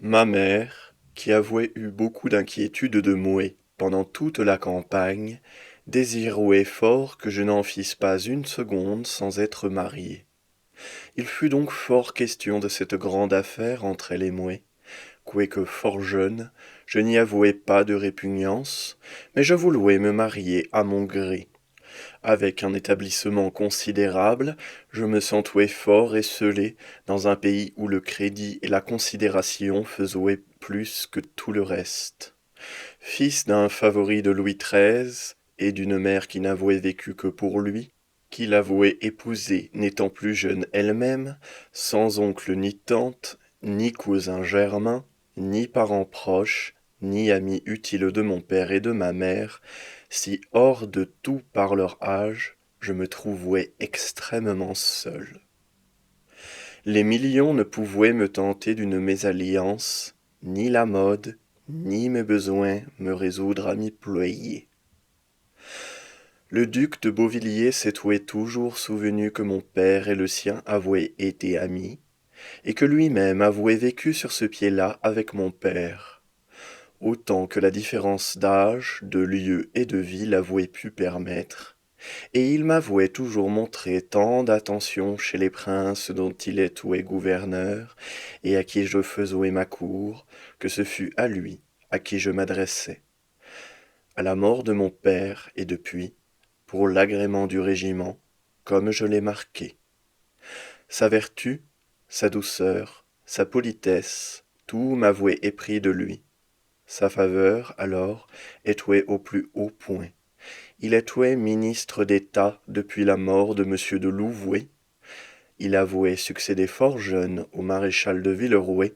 Ma mère, qui avouait eu beaucoup d'inquiétude de mouer pendant toute la campagne, désirouait fort que je n'en fisse pas une seconde sans être marié. Il fut donc fort question de cette grande affaire entre elle et moi, quoique fort jeune, je n'y avouai pas de répugnance, mais je voulais me marier à mon gré. Avec un établissement considérable, je me sentais fort esselé dans un pays où le crédit et la considération faisaient plus que tout le reste. Fils d'un favori de Louis XIII et d'une mère qui n'avouait vécu que pour lui, qui l'avouait épouser n'étant plus jeune elle-même, sans oncle ni tante, ni cousin germain, ni parents proches, ni amis utiles de mon père et de ma mère, si hors de tout par leur âge, je me trouvais extrêmement seul. Les millions ne pouvaient me tenter d'une mésalliance, ni la mode, ni mes besoins me résoudre à m'y ployer. Le duc de Beauvilliers s'était toujours souvenu que mon père et le sien avaient été amis, et que lui-même avouait vécu sur ce pied-là avec mon père, autant que la différence d'âge, de lieu et de vie l'avouait pu permettre, et il m'avouait toujours montré tant d'attention chez les princes dont il était gouverneur, et à qui je faisais ma cour, que ce fut à lui à qui je m'adressais. À la mort de mon père, et depuis, pour l'agrément du régiment, comme je l'ai marqué. Sa vertu, sa douceur, sa politesse, tout m'avouait épris de lui. Sa faveur, alors, était au plus haut point. Il était ministre d'État depuis la mort de monsieur de Louvois. Il avouait succéder fort jeune au maréchal de Villeroy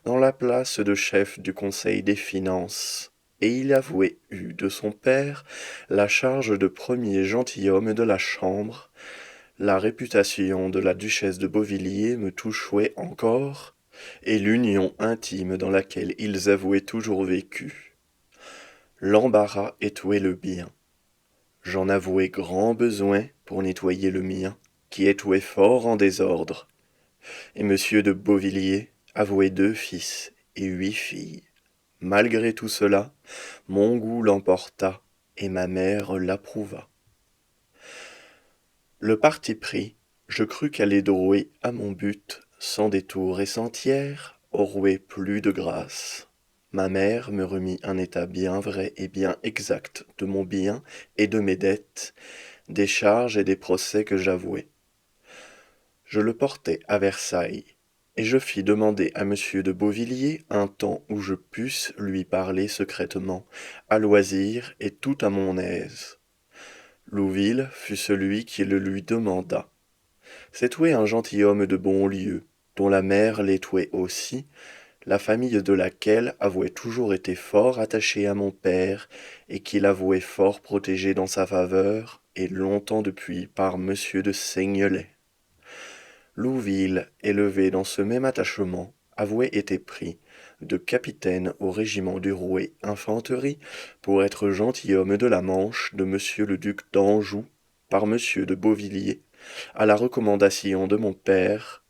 dans la place de chef du Conseil des Finances, et il avouait eu de son père la charge de premier gentilhomme de la Chambre. La réputation de la duchesse de Beauvilliers me touchait encore, et l'union intime dans laquelle ils avouaient toujours vécu. L'embarras était le bien. J'en avouais grand besoin pour nettoyer le mien, qui était fort en désordre, et monsieur de Beauvilliers avouait 2 fils et 8 filles. Malgré tout cela, mon goût l'emporta, et ma mère l'approuva. Le parti pris, je crus qu'aller droit à mon but, sans détour et sans tiers, aurait plus de grâce. Ma mère me remit un état bien vrai et bien exact de mon bien et de mes dettes, des charges et des procès que j'avouais. Je le portai à Versailles, et je fis demander à monsieur de Beauvilliers un temps où je pusse lui parler secrètement, à loisir et tout à mon aise. Louville fut celui qui le lui demanda. C'était un gentilhomme de bon lieu, dont la mère l'était aussi, la famille de laquelle avouait toujours été fort attachée à mon père, et qui l'avouait fort protégé dans sa faveur, et longtemps depuis par monsieur de Seignelay. Louville, élevé dans ce même attachement, avouait été pris, de capitaine au régiment du Rouet infanterie, pour être gentilhomme de la Manche de monsieur le duc d'Anjou, par monsieur de Beauvilliers, à la recommandation de mon père,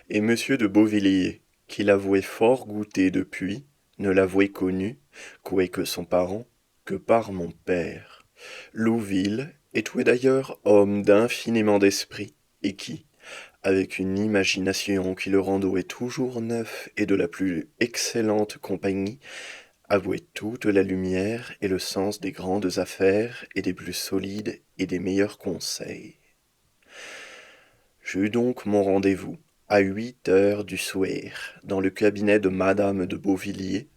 et monsieur de Beauvilliers, qui l'avouait fort goûté depuis, ne l'avouait connu, quoique son parent, que par mon père. Louville était d'ailleurs homme d'infiniment d'esprit, et qui, avec une imagination qui le rendait toujours neuf et de la plus excellente compagnie, avouait toute la lumière et le sens des grandes affaires et des plus solides et des meilleurs conseils. J'eus donc mon rendez-vous, à 8 heures du soir, dans le cabinet de madame de Beauvilliers,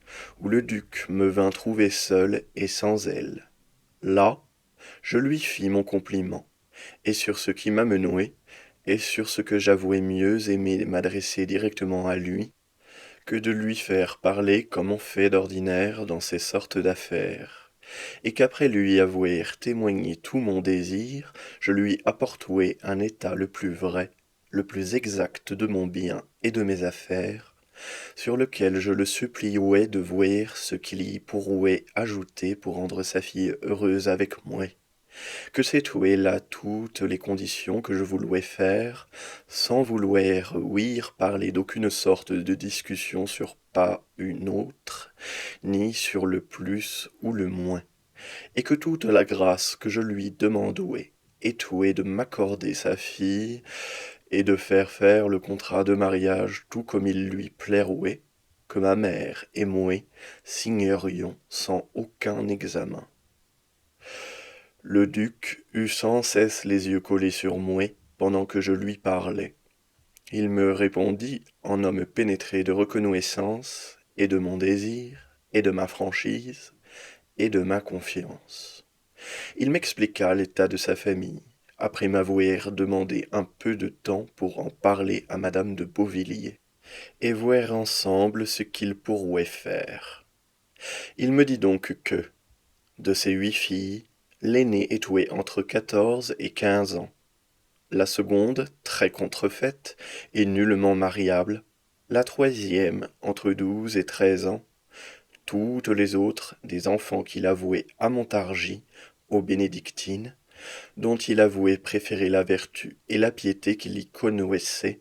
où le duc me vint trouver seul et sans elle. Là, je lui fis mon compliment, et sur ce qui m'amenait, et sur ce que j'avouais mieux aimer m'adresser directement à lui, que de lui faire parler comme on fait d'ordinaire dans ces sortes d'affaires, et qu'après lui avouer témoigné tout mon désir, je lui apportuai un état le plus vrai, le plus exact de mon bien et de mes affaires, sur lequel je le suppliais de voir ce qu'il y pourrait ajouter pour rendre sa fille heureuse avec moi, que c'était là toutes les conditions que je voulois faire, sans vouloir ouïr parler d'aucune sorte de discussion sur pas une autre, ni sur le plus ou le moins, et que toute la grâce que je lui demandouais était de m'accorder sa fille, et de faire le contrat de mariage tout comme il lui plairouait, que ma mère et moi signerions sans aucun examen. Le duc eut sans cesse les yeux collés sur moi pendant que je lui parlais. Il me répondit en homme pénétré de reconnaissance et de mon désir et de ma franchise et de ma confiance. Il m'expliqua l'état de sa famille, après m'avoir demandé un peu de temps pour en parler à madame de Beauvilliers, et voir ensemble ce qu'il pourrait faire. Il me dit donc que, de ses 8 filles, l'aînée était entre 14 et 15 ans, la seconde très contrefaite et nullement mariable, la troisième entre 12 et 13 ans, toutes les autres des enfants qu'il avouait à Montargis, aux bénédictines, dont il avouait préférer la vertu et la piété qu'il y connaissait,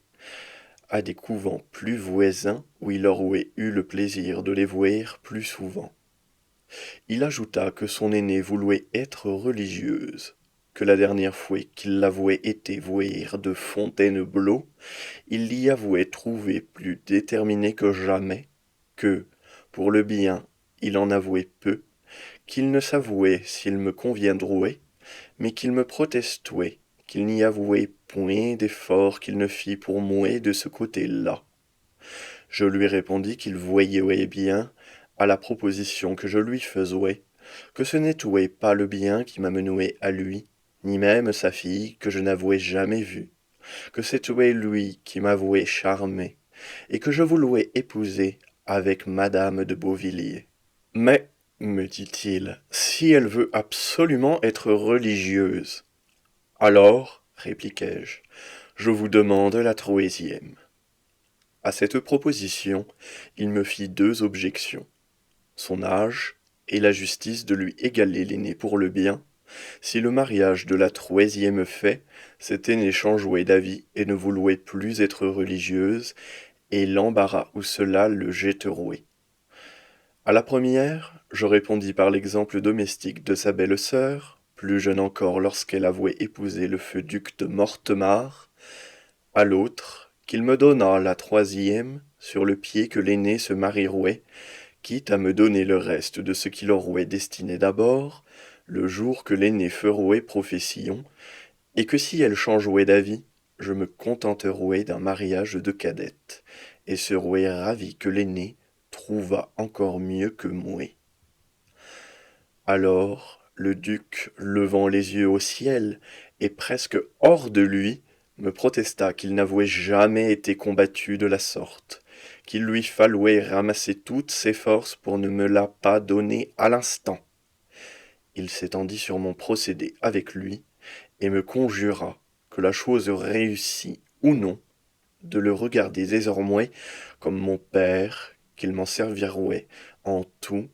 à des couvents plus voisins où il aurait eu le plaisir de les voir plus souvent. Il ajouta que son aînée voulait être religieuse, que la dernière fois qu'il l'avouait été voir de Fontainebleau, il l'y avouait trouvé plus déterminé que jamais, que, pour le bien, il en avouait peu, qu'il ne s'avouait s'il me conviendrouait, mais qu'il me protestait qu'il n'y avouait point d'effort qu'il ne fît pour moi de ce côté-là. Je lui répondis qu'il voyait bien, à la proposition que je lui faisais, que ce n'était pas le bien qui m'amenait à lui, ni même sa fille que je n'avouais jamais vue, que c'était lui qui m'avouait charmé, et que je voulais épouser avec madame de Beauvilliers. Mais, me dit-il, si elle veut absolument être religieuse, alors, répliquai-je, je vous demande la troisième. À cette proposition, il me fit 2 objections. Son âge, et la justice de lui égaler l'aîné pour le bien, si le mariage de la troisième fait, cette aînée changeait d'avis et ne vouloit plus être religieuse, et l'embarras où cela le jetterait. À la première, je répondis par l'exemple domestique de sa belle-sœur, plus jeune encore lorsqu'elle avouait épouser le feu duc de Mortemart, à l'autre, qu'il me donnât la troisième, sur le pied que l'aîné se marierait, quitte à me donner le reste de ce qu'il aurait destiné d'abord, le jour que l'aîné ferait profession, et que si elle changerait d'avis, je me contenterais d'un mariage de cadette, et serais ravi que l'aîné trouvât encore mieux que moi. Alors le duc, levant les yeux au ciel, et presque hors de lui, me protesta qu'il n'avouait jamais été combattu de la sorte, qu'il lui falluait ramasser toutes ses forces pour ne me la pas donner à l'instant. Il s'étendit sur mon procédé avec lui, et me conjura, que la chose réussit ou non, de le regarder désormais comme mon père, qu'il m'en servirait en tout,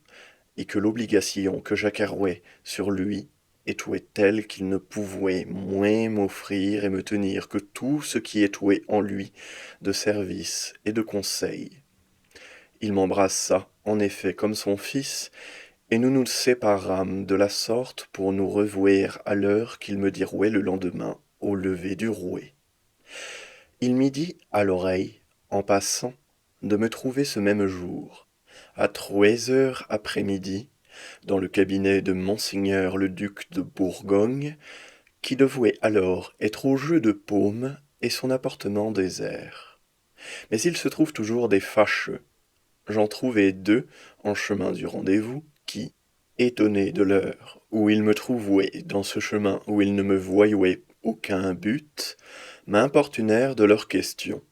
et que l'obligation que j'acquerrais sur lui était telle qu'il ne pouvait moins m'offrir et me tenir que tout ce qui était en lui de service et de conseil. Il m'embrassa, en effet, comme son fils, et nous nous séparâmes de la sorte pour nous revoir à l'heure qu'il me dirait le lendemain, au lever du rouet. Il m'y dit à l'oreille, en passant, de me trouver ce même jour, à 3 heures après-midi, dans le cabinet de monseigneur le duc de Bourgogne, qui devait alors être au jeu de paume et son appartement désert. Mais il se trouve toujours des fâcheux. J'en trouvai 2 en chemin du rendez-vous, qui, étonnés de l'heure où ils me trouvaient dans ce chemin où ils ne me voyaient aucun but, m'importunèrent de leurs questions.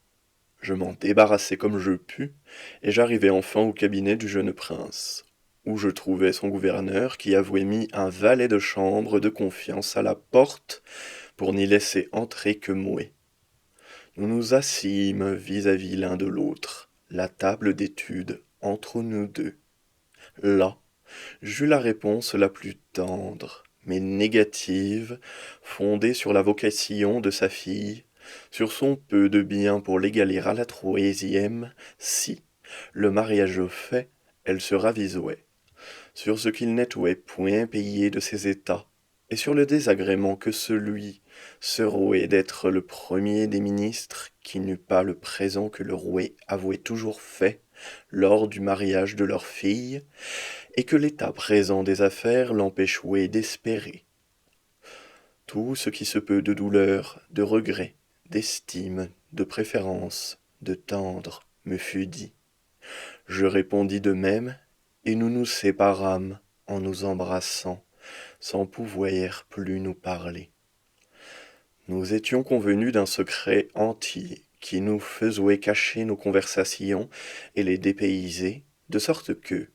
Je m'en débarrassai comme je pus, et j'arrivai enfin au cabinet du jeune prince, où je trouvai son gouverneur qui avouait mis un valet de chambre de confiance à la porte pour n'y laisser entrer que moi. Nous nous assîmes vis-à-vis l'un de l'autre, la table d'étude entre nous deux. Là, j'eus la réponse la plus tendre, mais négative, fondée sur la vocation de sa fille, sur son peu de bien pour l'égaler à la troisième, si, le mariage fait, elle se ravisouait, sur ce qu'il n'était point payé de ses états, et sur le désagrément que celui se rouait d'être le premier des ministres qui n'eût pas le présent que le rouet avouait toujours fait lors du mariage de leur fille, et que l'état présent des affaires l'empêchouait d'espérer. Tout ce qui se peut de douleur, de regret, d'estime, de préférence, de tendre, me fut dit. Je répondis de même, et nous nous séparâmes en nous embrassant, sans pouvoir plus nous parler. Nous étions convenus d'un secret entier qui nous faisait cacher nos conversations et les dépayser, de sorte que,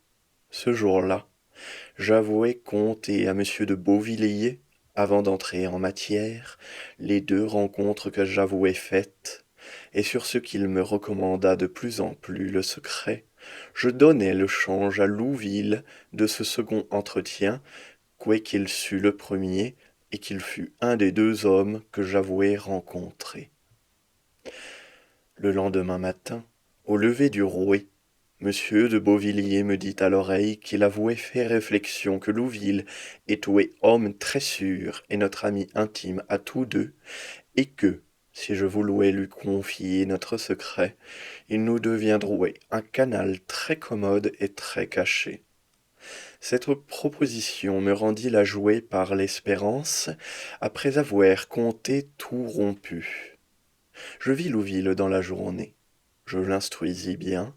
ce jour-là, j'avouai conter à monsieur de Beauvilliers, avant d'entrer en matière, les 2 rencontres que j'avouai faites, et sur ce qu'il me recommanda de plus en plus le secret, je donnai le change à Louville de ce second entretien, quoiqu'il sût le premier, et qu'il fût un des 2 hommes que j'avouai rencontrer. Le lendemain matin, au lever du rouet, monsieur de Beauvilliers me dit à l'oreille qu'il avouait fait réflexion que Louville était homme très sûr et notre ami intime à tous 2, et que, si je voulois lui confier notre secret, il nous deviendrait un canal très commode et très caché. Cette proposition me rendit la jouer par l'espérance, après avoir compté tout rompu. Je vis Louville dans la journée, je l'instruisis bien,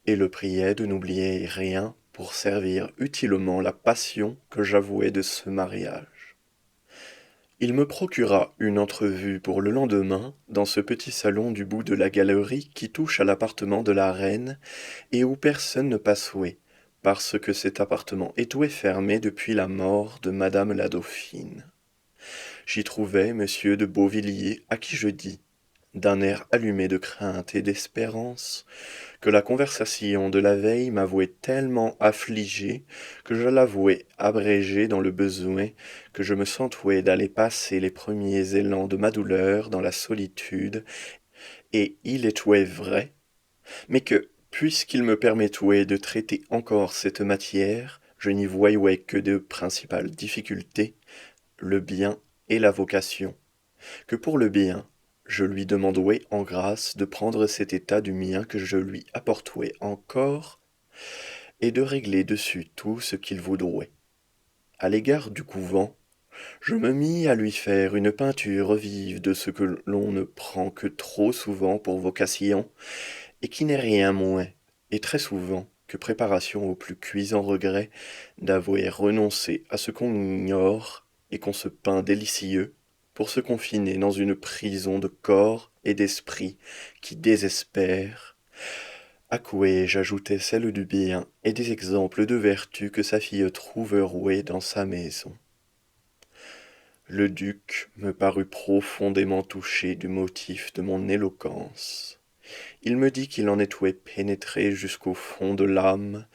et le priai de n'oublier rien pour servir utilement la passion que j'avouais de ce mariage. Il me procura une entrevue pour le lendemain dans ce petit salon du bout de la galerie qui touche à l'appartement de la reine et où personne ne passait, parce que cet appartement était fermé depuis la mort de madame la dauphine. J'y trouvai monsieur de Beauvilliers à qui je dis, d'un air allumé de crainte et d'espérance, que la conversation de la veille m'avouait tellement affligé que je l'avouai abrégé dans le besoin que je me sentais d'aller passer les premiers élans de ma douleur dans la solitude, et il était vrai, mais que, puisqu'il me permettait de traiter encore cette matière, je n'y voyais que 2 principales difficultés, le bien et la vocation, que pour le bien, je lui demandais en grâce de prendre cet état du mien que je lui apportais encore, et de régler dessus tout ce qu'il voudrait. À l'égard du couvent, je me mis à lui faire une peinture vive de ce que l'on ne prend que trop souvent pour vocation, et qui n'est rien moins, et très souvent, que préparation au plus cuisant regret d'avoir renoncé à ce qu'on ignore et qu'on se peint délicieux, pour se confiner dans une prison de corps et d'esprit qui désespère, à quoi j'ajoutais celle du bien et des exemples de vertu que sa fille trouverait dans sa maison. Le duc me parut profondément touché du motif de mon éloquence. Il me dit qu'il en était pénétré jusqu'au fond de l'âme,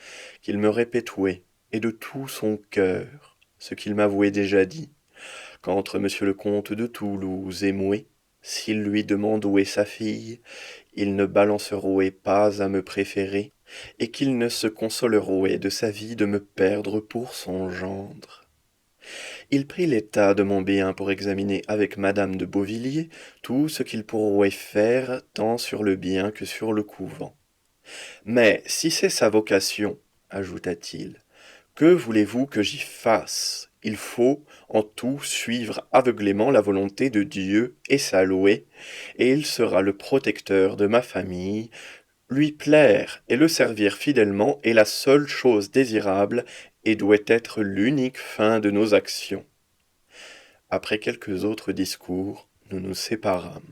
qu'il me répétait, et de tout son cœur, ce qu'il m'avouait déjà dit, qu'entre monsieur le comte de Toulouse et moi, s'il lui demandait sa fille, il ne balancerait pas à me préférer, et qu'il ne se consolerait de sa vie de me perdre pour son gendre. Il prit l'état de mon bien pour examiner avec madame de Beauvilliers tout ce qu'il pourrait faire tant sur le bien que sur le couvent. Mais si c'est sa vocation, ajouta-t-il, que voulez-vous que j'y fasse? Il faut en tout suivre aveuglément la volonté de Dieu et sa louer, et il sera le protecteur de ma famille. Lui plaire et le servir fidèlement est la seule chose désirable et doit être l'unique fin de nos actions. Après quelques autres discours, nous nous séparâmes.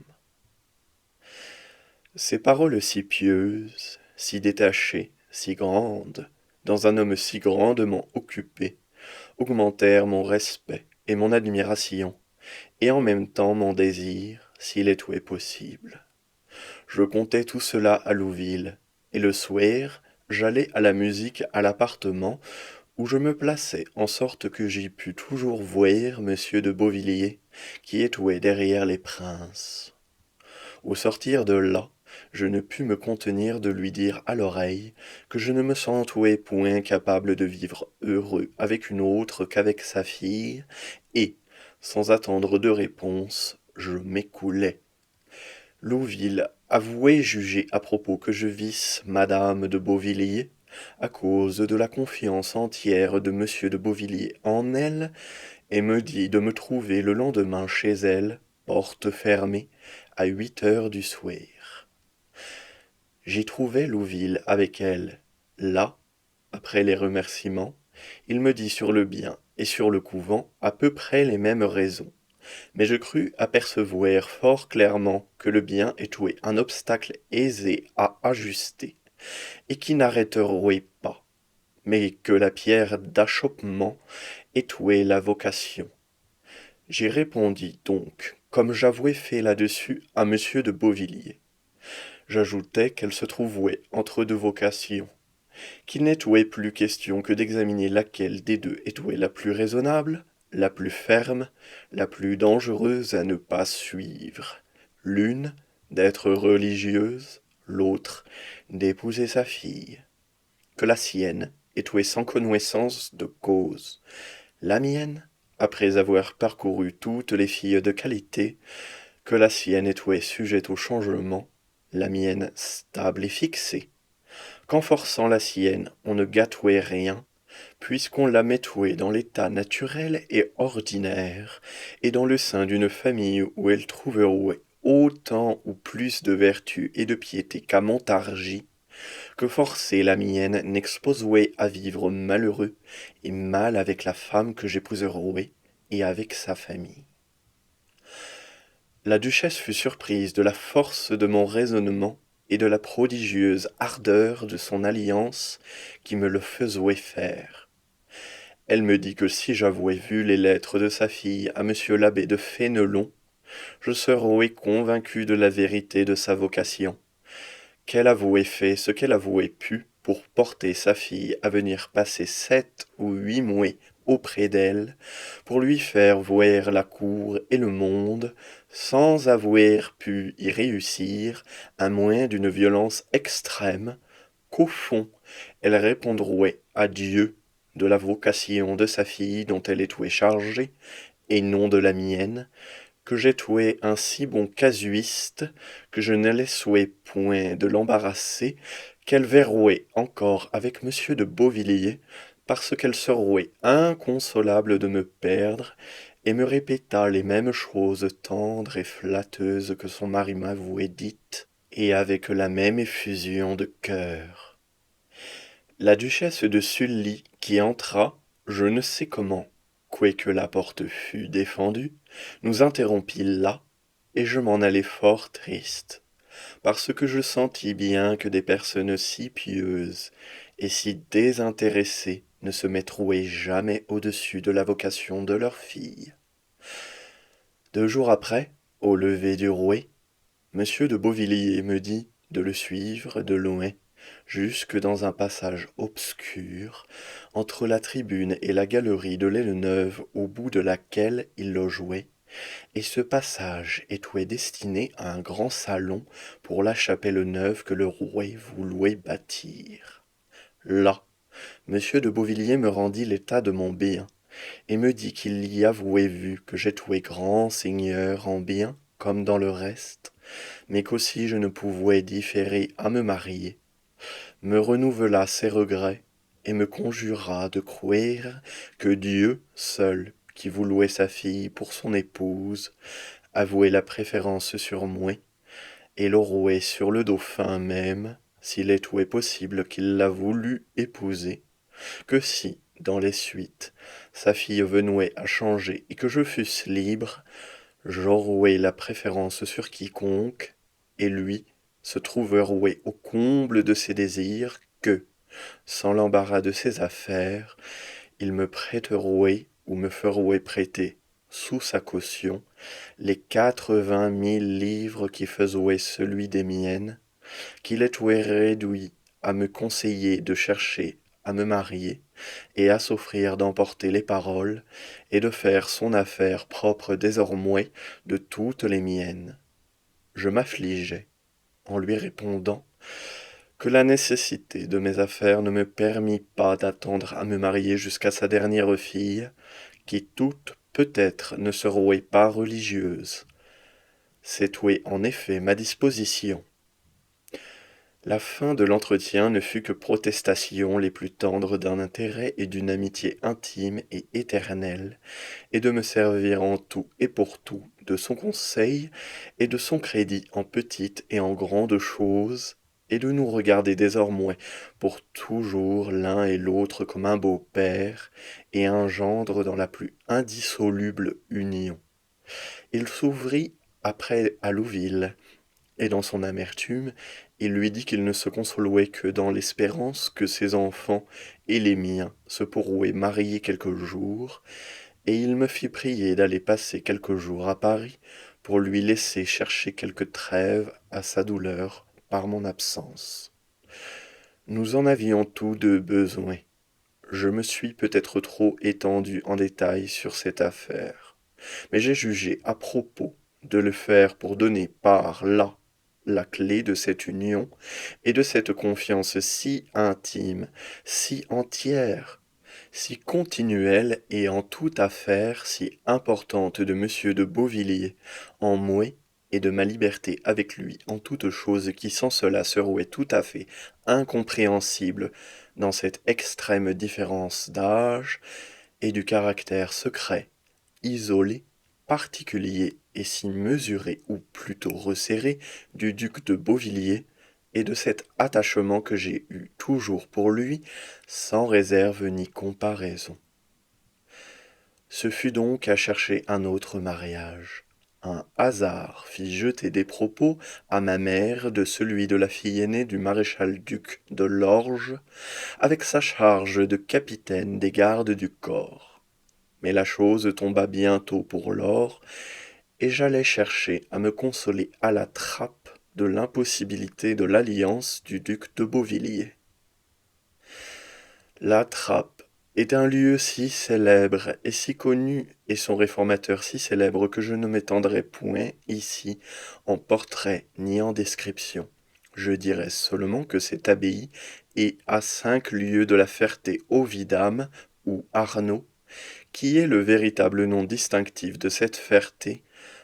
Ces paroles si pieuses, si détachées, si grandes, dans un homme si grandement occupé, augmentèrent mon respect et mon admiration, et en même temps mon désir, s'il était possible. Je contai tout cela à Louville, et le soir, j'allai à la musique à l'appartement où je me plaçai en sorte que j'y pus toujours voir monsieur de Beauvilliers, qui étouait derrière les princes. Au sortir de là, je ne pus me contenir de lui dire à l'oreille que je ne me sentais point capable de vivre heureux avec une autre qu'avec sa fille, et, sans attendre de réponse, je m'écoulai. Louville avouait juger à propos que je visse madame de Beauvilliers, à cause de la confiance entière de monsieur de Beauvilliers en elle, et me dit de me trouver le lendemain chez elle, porte fermée, à 8 heures du soir. J'y trouvai Louville avec elle. Là, après les remerciements, il me dit sur le bien et sur le couvent à peu près les mêmes raisons. Mais je crus apercevoir fort clairement que le bien étouait un obstacle aisé à ajuster, et qui n'arrêterait pas, mais que la pierre d'achoppement étouait la vocation. J'y répondis donc, comme j'avouais fait là-dessus à monsieur de Beauvilliers. J'ajoutai qu'elle se trouvait entre deux vocations, qu'il n'étouait plus question que d'examiner laquelle des deux étouait la plus raisonnable, la plus ferme, la plus dangereuse à ne pas suivre. L'une, d'être religieuse, l'autre, d'épouser sa fille. Que la sienne étouait sans connaissance de cause. La mienne, après avoir parcouru toutes les filles de qualité, que la sienne étouait sujette au changement, la mienne stable et fixée. Qu'en forçant la sienne, on ne gâtouait rien, puisqu'on la mettouait dans l'état naturel et ordinaire, et dans le sein d'une famille où elle trouverait autant ou plus de vertu et de piété qu'à Montargis, que forcer la mienne n'exposerait à vivre malheureux et mal avec la femme que j'épouserais et avec sa famille. La duchesse fut surprise de la force de mon raisonnement et de la prodigieuse ardeur de son alliance qui me le faisait faire. Elle me dit que si j'avouais vu les lettres de sa fille à monsieur l'abbé de Fénelon, je serais convaincu de la vérité de sa vocation, qu'elle avouait fait ce qu'elle avouait pu pour porter sa fille à venir passer 7 ou 8 mois auprès d'elle, pour lui faire voir la cour et le monde, sans avoir pu y réussir, à moins d'une violence extrême, qu'au fond, elle répondrait à Dieu de la vocation de sa fille dont elle était chargée, et non de la mienne, que j'ai trouvé un si bon casuiste que je ne laissais point de l'embarrasser, qu'elle verrouait encore avec monsieur de Beauvilliers, parce qu'elle serait inconsolable de me perdre, et me répéta les mêmes choses tendres et flatteuses que son mari m'avouait dites, et avec la même effusion de cœur. La duchesse de Sully, qui entra, je ne sais comment, quoique la porte fût défendue, nous interrompit là, et je m'en allai fort triste, parce que je sentis bien que des personnes si pieuses et si désintéressées ne se mettraient jamais au-dessus de la vocation de leur fille. 2 jours après, au lever du rouet, monsieur de Beauvilliers me dit de le suivre de loin, jusque dans un passage obscur, entre la tribune et la galerie de l'aile neuve au bout de laquelle il logeait, et ce passage était destiné à un grand salon pour la chapelle neuve que le roi voulut bâtir. Là, monsieur de Beauvilliers me rendit l'état de mon bien, et me dit qu'il y avouait vu que j'étais grand seigneur en bien comme dans le reste, mais qu'aussi je ne pouvais différer à me marier, me renouvela ses regrets, et me conjura de croire que Dieu seul, qui voulut sa fille pour son épouse, avouait la préférence sur moi, et l'aurait sur le dauphin même, s'il était possible qu'il la voulût épouser, que si, dans les suites, sa fille venait à changer et que je fusse libre, j'aurais la préférence sur quiconque, et lui se trouverait au comble de ses désirs que, sans l'embarras de ses affaires, il me prêterait ou me ferait prêter, sous sa caution, les 80 000 livres qui faisaient celui des miennes, qu'il était réduit à me conseiller de chercher à me marier, et à s'offrir d'emporter les paroles, et de faire son affaire propre désormais de toutes les miennes. Je m'affligeais, en lui répondant, que la nécessité de mes affaires ne me permit pas d'attendre à me marier jusqu'à sa dernière fille, qui toutes, peut-être, ne serait pas religieuse. C'était en effet ma disposition. La fin de l'entretien ne fut que protestations les plus tendres d'un intérêt et d'une amitié intime et éternelle, et de me servir en tout et pour tout de son conseil et de son crédit en petites et en grandes choses, et de nous regarder désormais pour toujours l'un et l'autre comme un beau-père et un gendre dans la plus indissoluble union. Il s'ouvrit après à Louville, et dans son amertume, il lui dit qu'il ne se consolait que dans l'espérance que ses enfants et les miens se pourraient marier quelque jour, et il me fit prier d'aller passer quelques jours à Paris pour lui laisser chercher quelque trêve à sa douleur par mon absence. Nous en avions tous deux besoin. Je me suis peut-être trop étendu en détail sur cette affaire, mais j'ai jugé à propos de le faire pour donner par là la clé de cette union et de cette confiance si intime, si entière, si continuelle et en toute affaire si importante de monsieur de Beauvilliers en moi et de ma liberté avec lui en toute chose qui sans cela serait tout à fait incompréhensible dans cette extrême différence d'âge et du caractère secret, isolé, particulier et si mesuré ou plutôt resserré du duc de Beauvilliers, et de cet attachement que j'ai eu toujours pour lui, sans réserve ni comparaison. Ce fut donc à chercher un autre mariage. Un hasard fit jeter des propos à ma mère de celui de la fille aînée du maréchal-duc de Lorges, avec sa charge de capitaine des gardes du corps. Mais la chose tomba bientôt pour lors, et j'allais chercher à me consoler à la trappe de l'impossibilité de l'alliance du duc de Beauvilliers. La Trappe est un lieu si célèbre et si connu, et son réformateur si célèbre, que je ne m'étendrai point ici en portrait ni en description. Je dirai seulement que cette abbaye est à 5 lieues de la Ferté-au-Vidame, ou Arnaud, qui est le véritable nom distinctif de cette Ferté,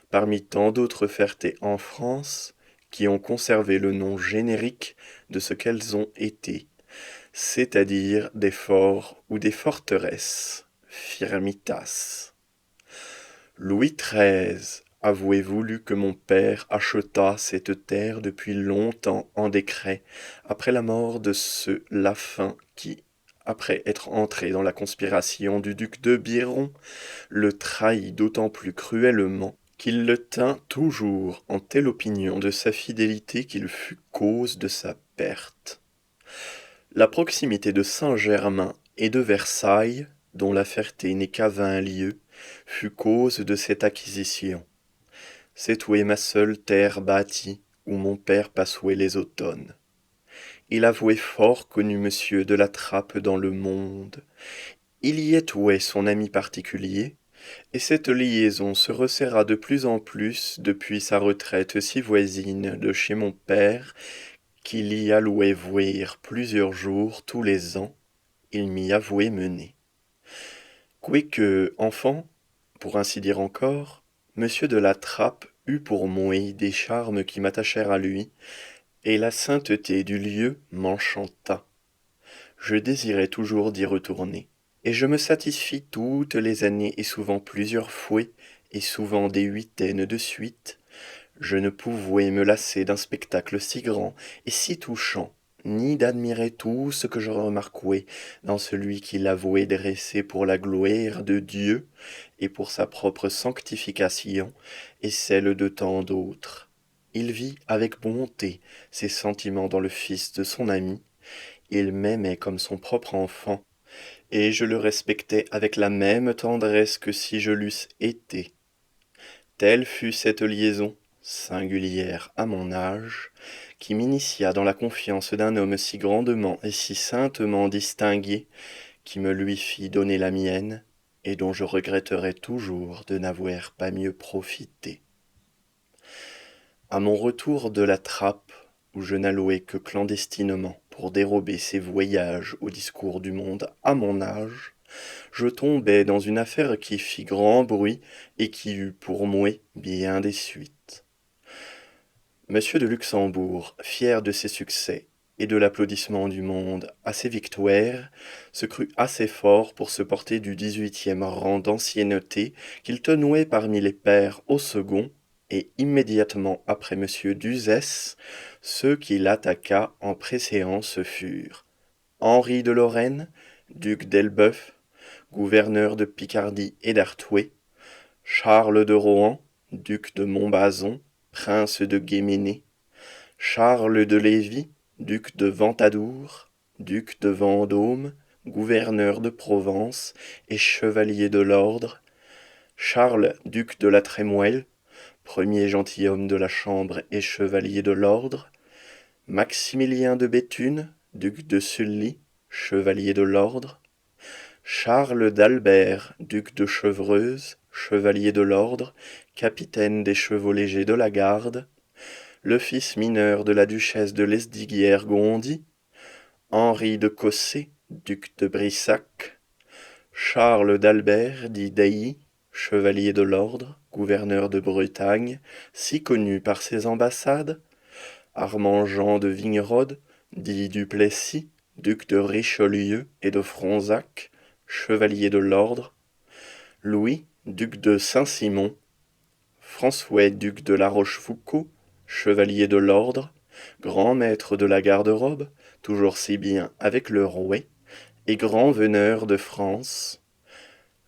parmi tant d'autres Fertés en France, qui ont conservé le nom générique de ce qu'elles ont été, c'est-à-dire des forts ou des forteresses, firmitas. Louis XIII avait voulu que mon père achetât cette terre depuis longtemps en décret, après la mort de ce Lafin qui, après être entré dans la conspiration du duc de Biron, le trahit d'autant plus cruellement qu'il le tint toujours en telle opinion de sa fidélité qu'il fut cause de sa perte. La proximité de Saint-Germain et de Versailles, dont la Ferté n'est qu'à 20 lieues, fut cause de cette acquisition. C'est où est ma seule terre bâtie, où mon père passait les automnes. Il avouait fort connu monsieur de la Trappe dans le monde. Il y est son ami particulier, et cette liaison se resserra de plus en plus depuis sa retraite si voisine de chez mon père, qu'il y allouait voir plusieurs jours tous les ans, il m'y avouait mener. Quoique enfant, pour ainsi dire encore, monsieur de la Trappe eut pour moi des charmes qui m'attachèrent à lui, et la sainteté du lieu m'enchanta. Je désirais toujours d'y retourner. Et je me satisfis toutes les années et souvent plusieurs fois, et souvent des huitaines de suite. Je ne pouvais me lasser d'un spectacle si grand et si touchant, ni d'admirer tout ce que je remarquais dans celui qui l'avouait dresser pour la gloire de Dieu et pour sa propre sanctification et celle de tant d'autres. Il vit avec bonté ses sentiments dans le fils de son ami. Il m'aimait comme son propre enfant, et je le respectais avec la même tendresse que si je l'eusse été. Telle fut cette liaison, singulière à mon âge, qui m'initia dans la confiance d'un homme si grandement et si saintement distingué, qui me lui fit donner la mienne, et dont je regretterai toujours de n'avoir pas mieux profité. À mon retour de la trappe, où je n'allouais que clandestinement pour dérober ses voyages au discours du monde à mon âge, je tombai dans une affaire qui fit grand bruit et qui eut pour moi bien des suites. Monsieur de Luxembourg, fier de ses succès et de l'applaudissement du monde à ses victoires, se crut assez fort pour se porter du 18e rang d'ancienneté qu'il tenouait parmi les pairs au second, et immédiatement après monsieur d'Uzès, ceux qui l'attaqua en préséance furent Henri de Lorraine, duc d'Elbeuf, gouverneur de Picardie et d'Artois, Charles de Rohan, duc de Montbazon, prince de Guéméné, Charles de Lévis, duc de Ventadour, duc de Vendôme, gouverneur de Provence et chevalier de l'ordre, Charles, duc de la Trémoëlle, premier gentilhomme de la Chambre et chevalier de l'ordre, Maximilien de Béthune, duc de Sully, chevalier de l'ordre, Charles d'Albert, duc de Chevreuse, chevalier de l'ordre, capitaine des chevaux légers de la garde, le fils mineur de la duchesse de Lesdiguières-Gondy, Henri de Cossé, duc de Brissac, Charles d'Albert dit d'Ailly, chevalier de l'ordre, gouverneur de Bretagne, si connu par ses ambassades, Armand Jean de Vignerode, dit Duplessis, duc de Richelieu et de Fronsac, chevalier de l'ordre, Louis, duc de Saint-Simon, François, duc de La Rochefoucauld, chevalier de l'ordre, grand maître de la garde-robe, toujours si bien avec le rouet, et grand veneur de France,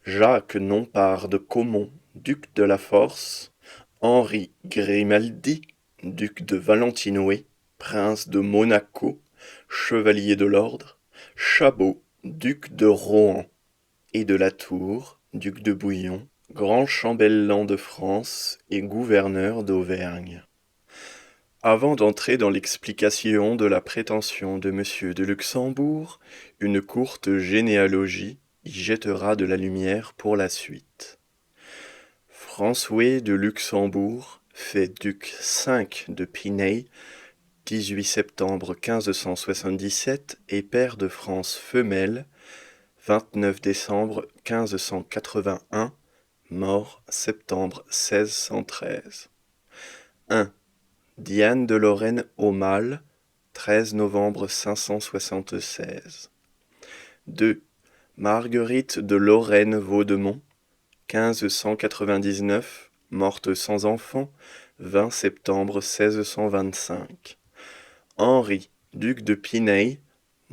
Jacques Nompart de Caumont, duc de la Force, Henri Grimaldi, duc de Valentinois, prince de Monaco, chevalier de l'ordre, Chabot, duc de Rohan, et de la Tour, duc de Bouillon, grand chambellan de France et gouverneur d'Auvergne. Avant d'entrer dans l'explication de la prétention de monsieur de Luxembourg, une courte généalogie y jettera de la lumière pour la suite. François de Luxembourg, fait duc V de Piney, 18 septembre 1577 et pair de France femelle, 29 décembre 1581, mort septembre 1613. 1. Diane de Lorraine Aumale, 13 novembre 576. 2. Marguerite de Lorraine Vaudemont, 1599, morte sans enfant, 20 septembre 1625. Henri, duc de Piney,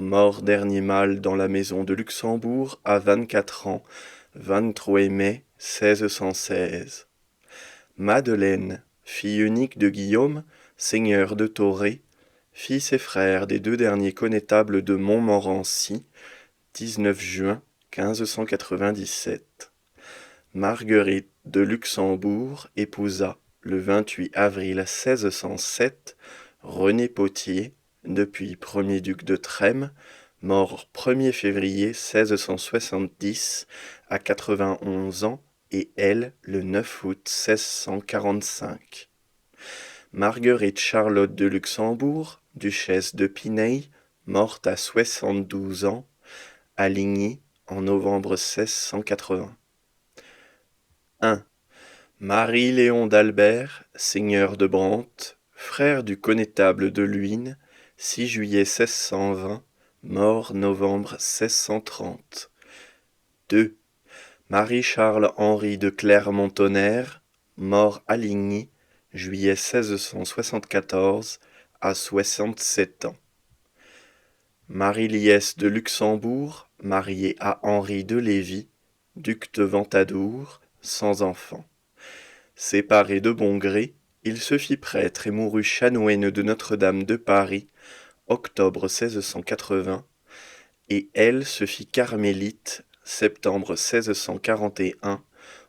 mort dernier mâle dans la maison de Luxembourg à 24 ans, 23 mai 1616. Madeleine, fille unique de Guillaume, seigneur de Thoré, fils et frère des deux derniers connétables de Montmorency, 19 juin 1597. Marguerite de Luxembourg épousa, le 28 avril 1607, René Potier, depuis premier duc de Trême, mort 1er février 1670 à 91 ans, et elle le 9 août 1645. Marguerite Charlotte de Luxembourg, duchesse de Piney, morte à 72 ans, à Ligny en novembre 1680. 1. Marie-Léon d'Albert, seigneur de Brantes, frère du connétable de Luynes, 6 juillet 1620, mort novembre 1630. 2. Marie-Charles-Henri de Clermont-Tonnerre, mort à Ligny, juillet 1674, à 67 ans. Marie-Liesse de Luxembourg, mariée à Henri de Lévis, duc de Ventadour, sans enfant. Séparé de bon gré, il se fit prêtre et mourut chanoine de Notre-Dame de Paris, octobre 1680, et elle se fit carmélite, septembre 1641,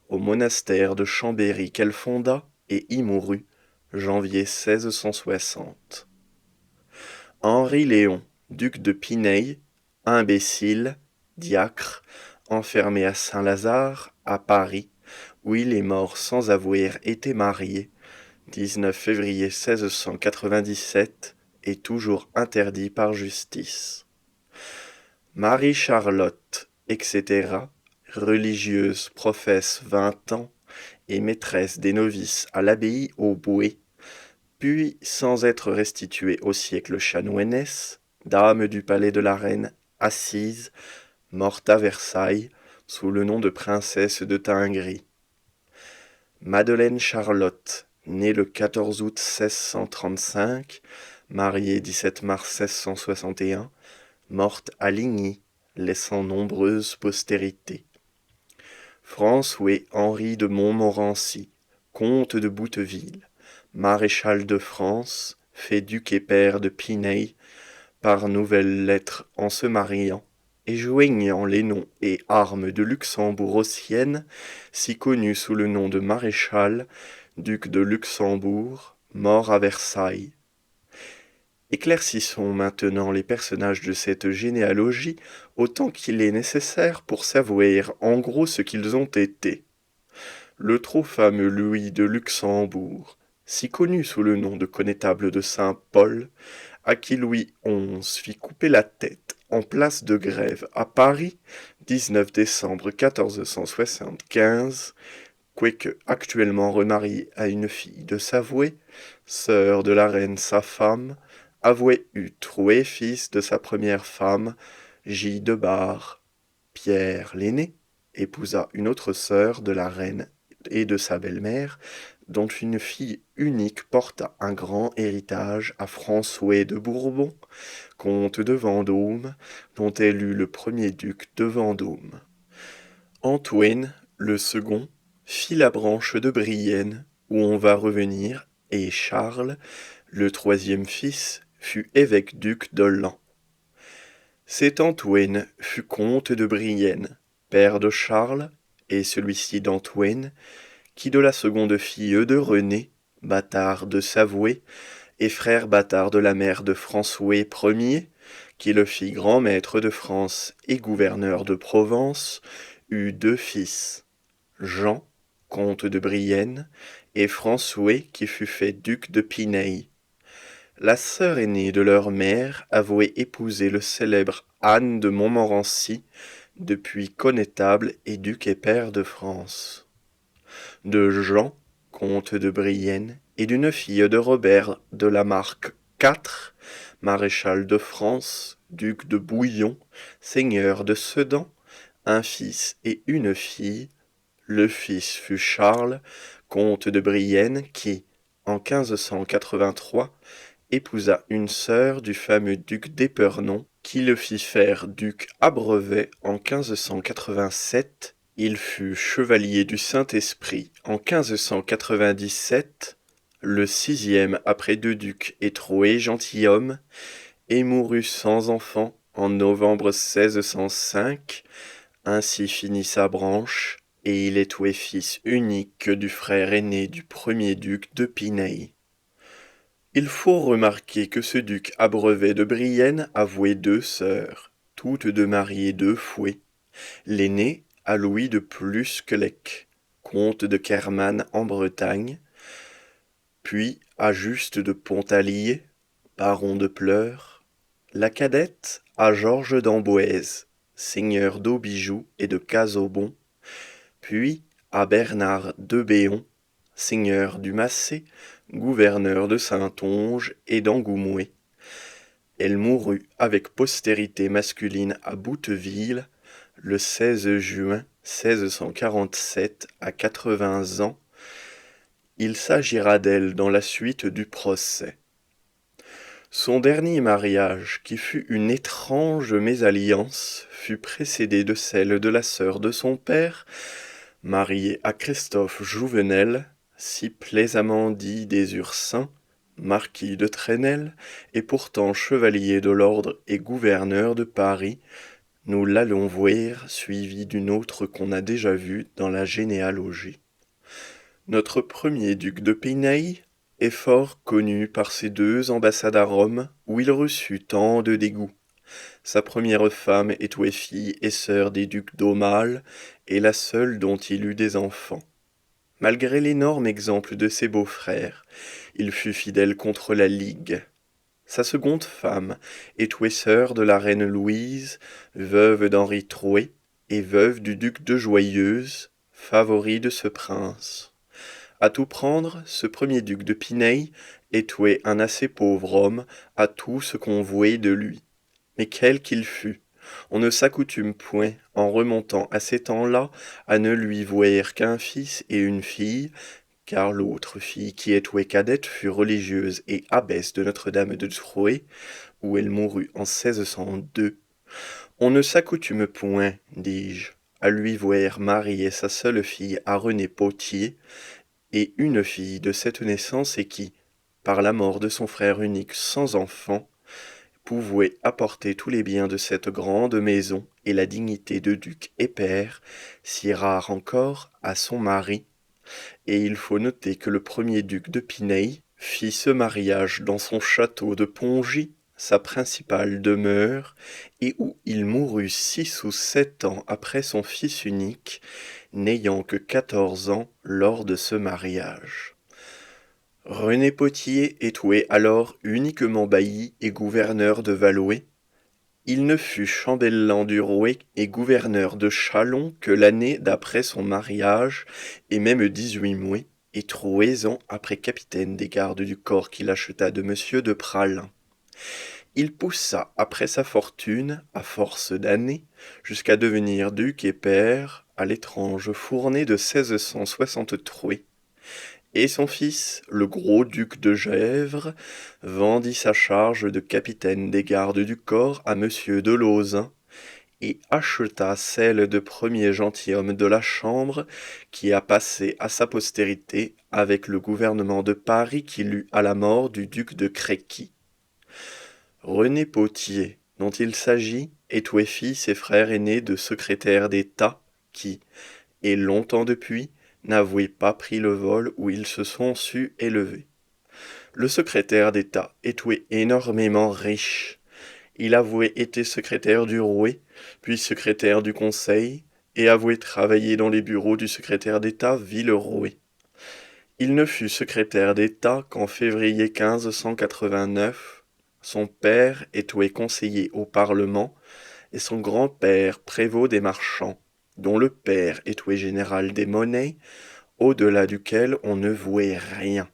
au monastère de Chambéry qu'elle fonda et y mourut, janvier 1660. Henri Léon, duc de Piney, imbécile, diacre, enfermé à Saint-Lazare, à Paris, où il est mort sans avoir été marié, 19 février 1697, est toujours interdit par justice. Marie-Charlotte, etc., religieuse, professe 20 ans et maîtresse des novices à l'abbaye au Bouet, puis, sans être restituée au siècle chanoinesse, dame du palais de la reine, assise, morte à Versailles, sous le nom de princesse de Tingry. Madeleine Charlotte, née le 14 août 1635, mariée 17 mars 1661, morte à Ligny, laissant nombreuse postérité. François-Henri de Montmorency, comte de Bouteville, maréchal de France, fait duc et père de Piney, par nouvelles lettres en se mariant, et joignant les noms et armes de Luxembourg-Ossienne, si connu sous le nom de maréchal, duc de Luxembourg, mort à Versailles. Éclaircissons maintenant les personnages de cette généalogie autant qu'il est nécessaire pour savoir en gros ce qu'ils ont été. Le trop fameux Louis de Luxembourg, si connu sous le nom de connétable de Saint-Paul, à qui Louis XI fit couper la tête en place de Grève à Paris, 19 décembre 1475, quoique actuellement remarié à une fille de Savoie, sœur de la reine sa femme, avouait eu trois fils de sa première femme, J. de Bar. Pierre l'aîné épousa une autre sœur de la reine et de sa belle-mère, dont une fille unique porta un grand héritage à François de Bourbon, comte de Vendôme, dont elle eut le premier duc de Vendôme. Antoine, le second, fit la branche de Brienne, où on va revenir, et Charles, le troisième fils, fut évêque-duc de Laon. Cet Antoine fut comte de Brienne, père de Charles, et celui-ci d'Antoine, qui de la seconde fille de René, bâtard de Savoie, et frère bâtard de la mère de François Ier, qui le fit grand maître de France et gouverneur de Provence, eut deux fils, Jean, comte de Brienne, et François qui fut fait duc de Piney. La sœur aînée de leur mère avouait épouser le célèbre Anne de Montmorency, depuis connétable et duc et père de France. De Jean, comte de Brienne, et d'une fille de Robert de la Marque IV, maréchal de France, duc de Bouillon, seigneur de Sedan, un fils et une fille. Le fils fut Charles, comte de Brienne, qui, en 1583, épousa une sœur du fameux duc d'Épernon, qui le fit faire duc à brevet en 1587. Il fut chevalier du Saint-Esprit en 1597, le sixième après deux ducs et Troé gentilhomme, et mourut sans enfant en novembre 1605. Ainsi finit sa branche, et il est doué fils unique du frère aîné du premier duc de Piney. Il faut remarquer que ce duc abreuvé de Brienne avouait deux sœurs, toutes deux mariées deux fois. L'aînée à Louis de Plusquelec, comte de Kerman en Bretagne, puis à Juste de Pontallier, baron de Pleurs, la cadette à Georges d'Amboise, seigneur d'Aubijoux et de Casaubon, puis à Bernard de Béon, seigneur du Massé, gouverneur de Saintonge et d'Angoumoué. Elle mourut avec postérité masculine à Bouteville, le 16 juin 1647 à 80 ans. Il s'agira d'elle dans la suite du procès. Son dernier mariage, qui fut une étrange mésalliance, fut précédé de celle de la sœur de son père, mariée à Christophe Jouvenel, si plaisamment dit des Ursins, marquis de Trenel, et pourtant chevalier de l'ordre et gouverneur de Paris. Nous l'allons voir, suivi d'une autre qu'on a déjà vue dans la généalogie. Notre premier duc de Piney est fort connu par ses deux ambassades à Rome, où il reçut tant de dégoût. Sa première femme étouait fille et sœur des ducs d'Aumale, et la seule dont il eut des enfants. Malgré l'énorme exemple de ses beaux-frères, il fut fidèle contre la Ligue. Sa seconde femme étouait sœur de la reine Louise, veuve d'Henri Troué, et veuve du duc de Joyeuse, favori de ce prince. À tout prendre, ce premier duc de Piney étouait un assez pauvre homme à tout ce qu'on vouait de lui. Mais quel qu'il fût, on ne s'accoutume point, en remontant à ces temps-là, à ne lui vouer qu'un fils et une fille, car l'autre fille qui étouait cadette fut religieuse et abbesse de Notre-Dame de Troyes, où elle mourut en 1602. On ne s'accoutume point, dis-je, à lui voir marier sa seule fille à René Potier, et une fille de cette naissance et qui, par la mort de son frère unique sans enfant, pouvait apporter tous les biens de cette grande maison et la dignité de duc et père, si rare encore, à son mari. Et il faut noter que le premier duc de Piney fit ce mariage dans son château de Pongy, sa principale demeure, et où il mourut 6 ou 7 ans après son fils unique, n'ayant que 14 ans lors de ce mariage. René Potier étouait alors uniquement bailli et gouverneur de Valoé. Il ne fut chambellan du Rouet et gouverneur de Châlons que l'année d'après son mariage, et même 18 mois, et 3 ans après capitaine des gardes du corps qu'il acheta de monsieur de Pralin. Il poussa après sa fortune, à force d'années, jusqu'à devenir duc et père, à l'étrange fournée de 1663. Et son fils, le gros duc de Gèvres, vendit sa charge de capitaine des gardes du corps à monsieur de Lauzun, et acheta celle de premier gentilhomme de la Chambre, qui a passé à sa postérité avec le gouvernement de Paris qu'il eut à la mort du duc de Créqui. René Potier, dont il s'agit, étouait fils et frère aîné de secrétaires d'État, qui, et longtemps depuis, n'avouaient pas pris le vol où ils se sont su élevés. Le secrétaire d'État étouait énormément riche. Il avouait été secrétaire du Rouet, puis secrétaire du Conseil, et avouait travailler dans les bureaux du secrétaire d'État Villeroy. Il ne fut secrétaire d'État qu'en février 1589. Son père étouait conseiller au Parlement, et son grand-père prévôt des marchands, dont le père étouait général des monnaies, au-delà duquel on ne vouait rien.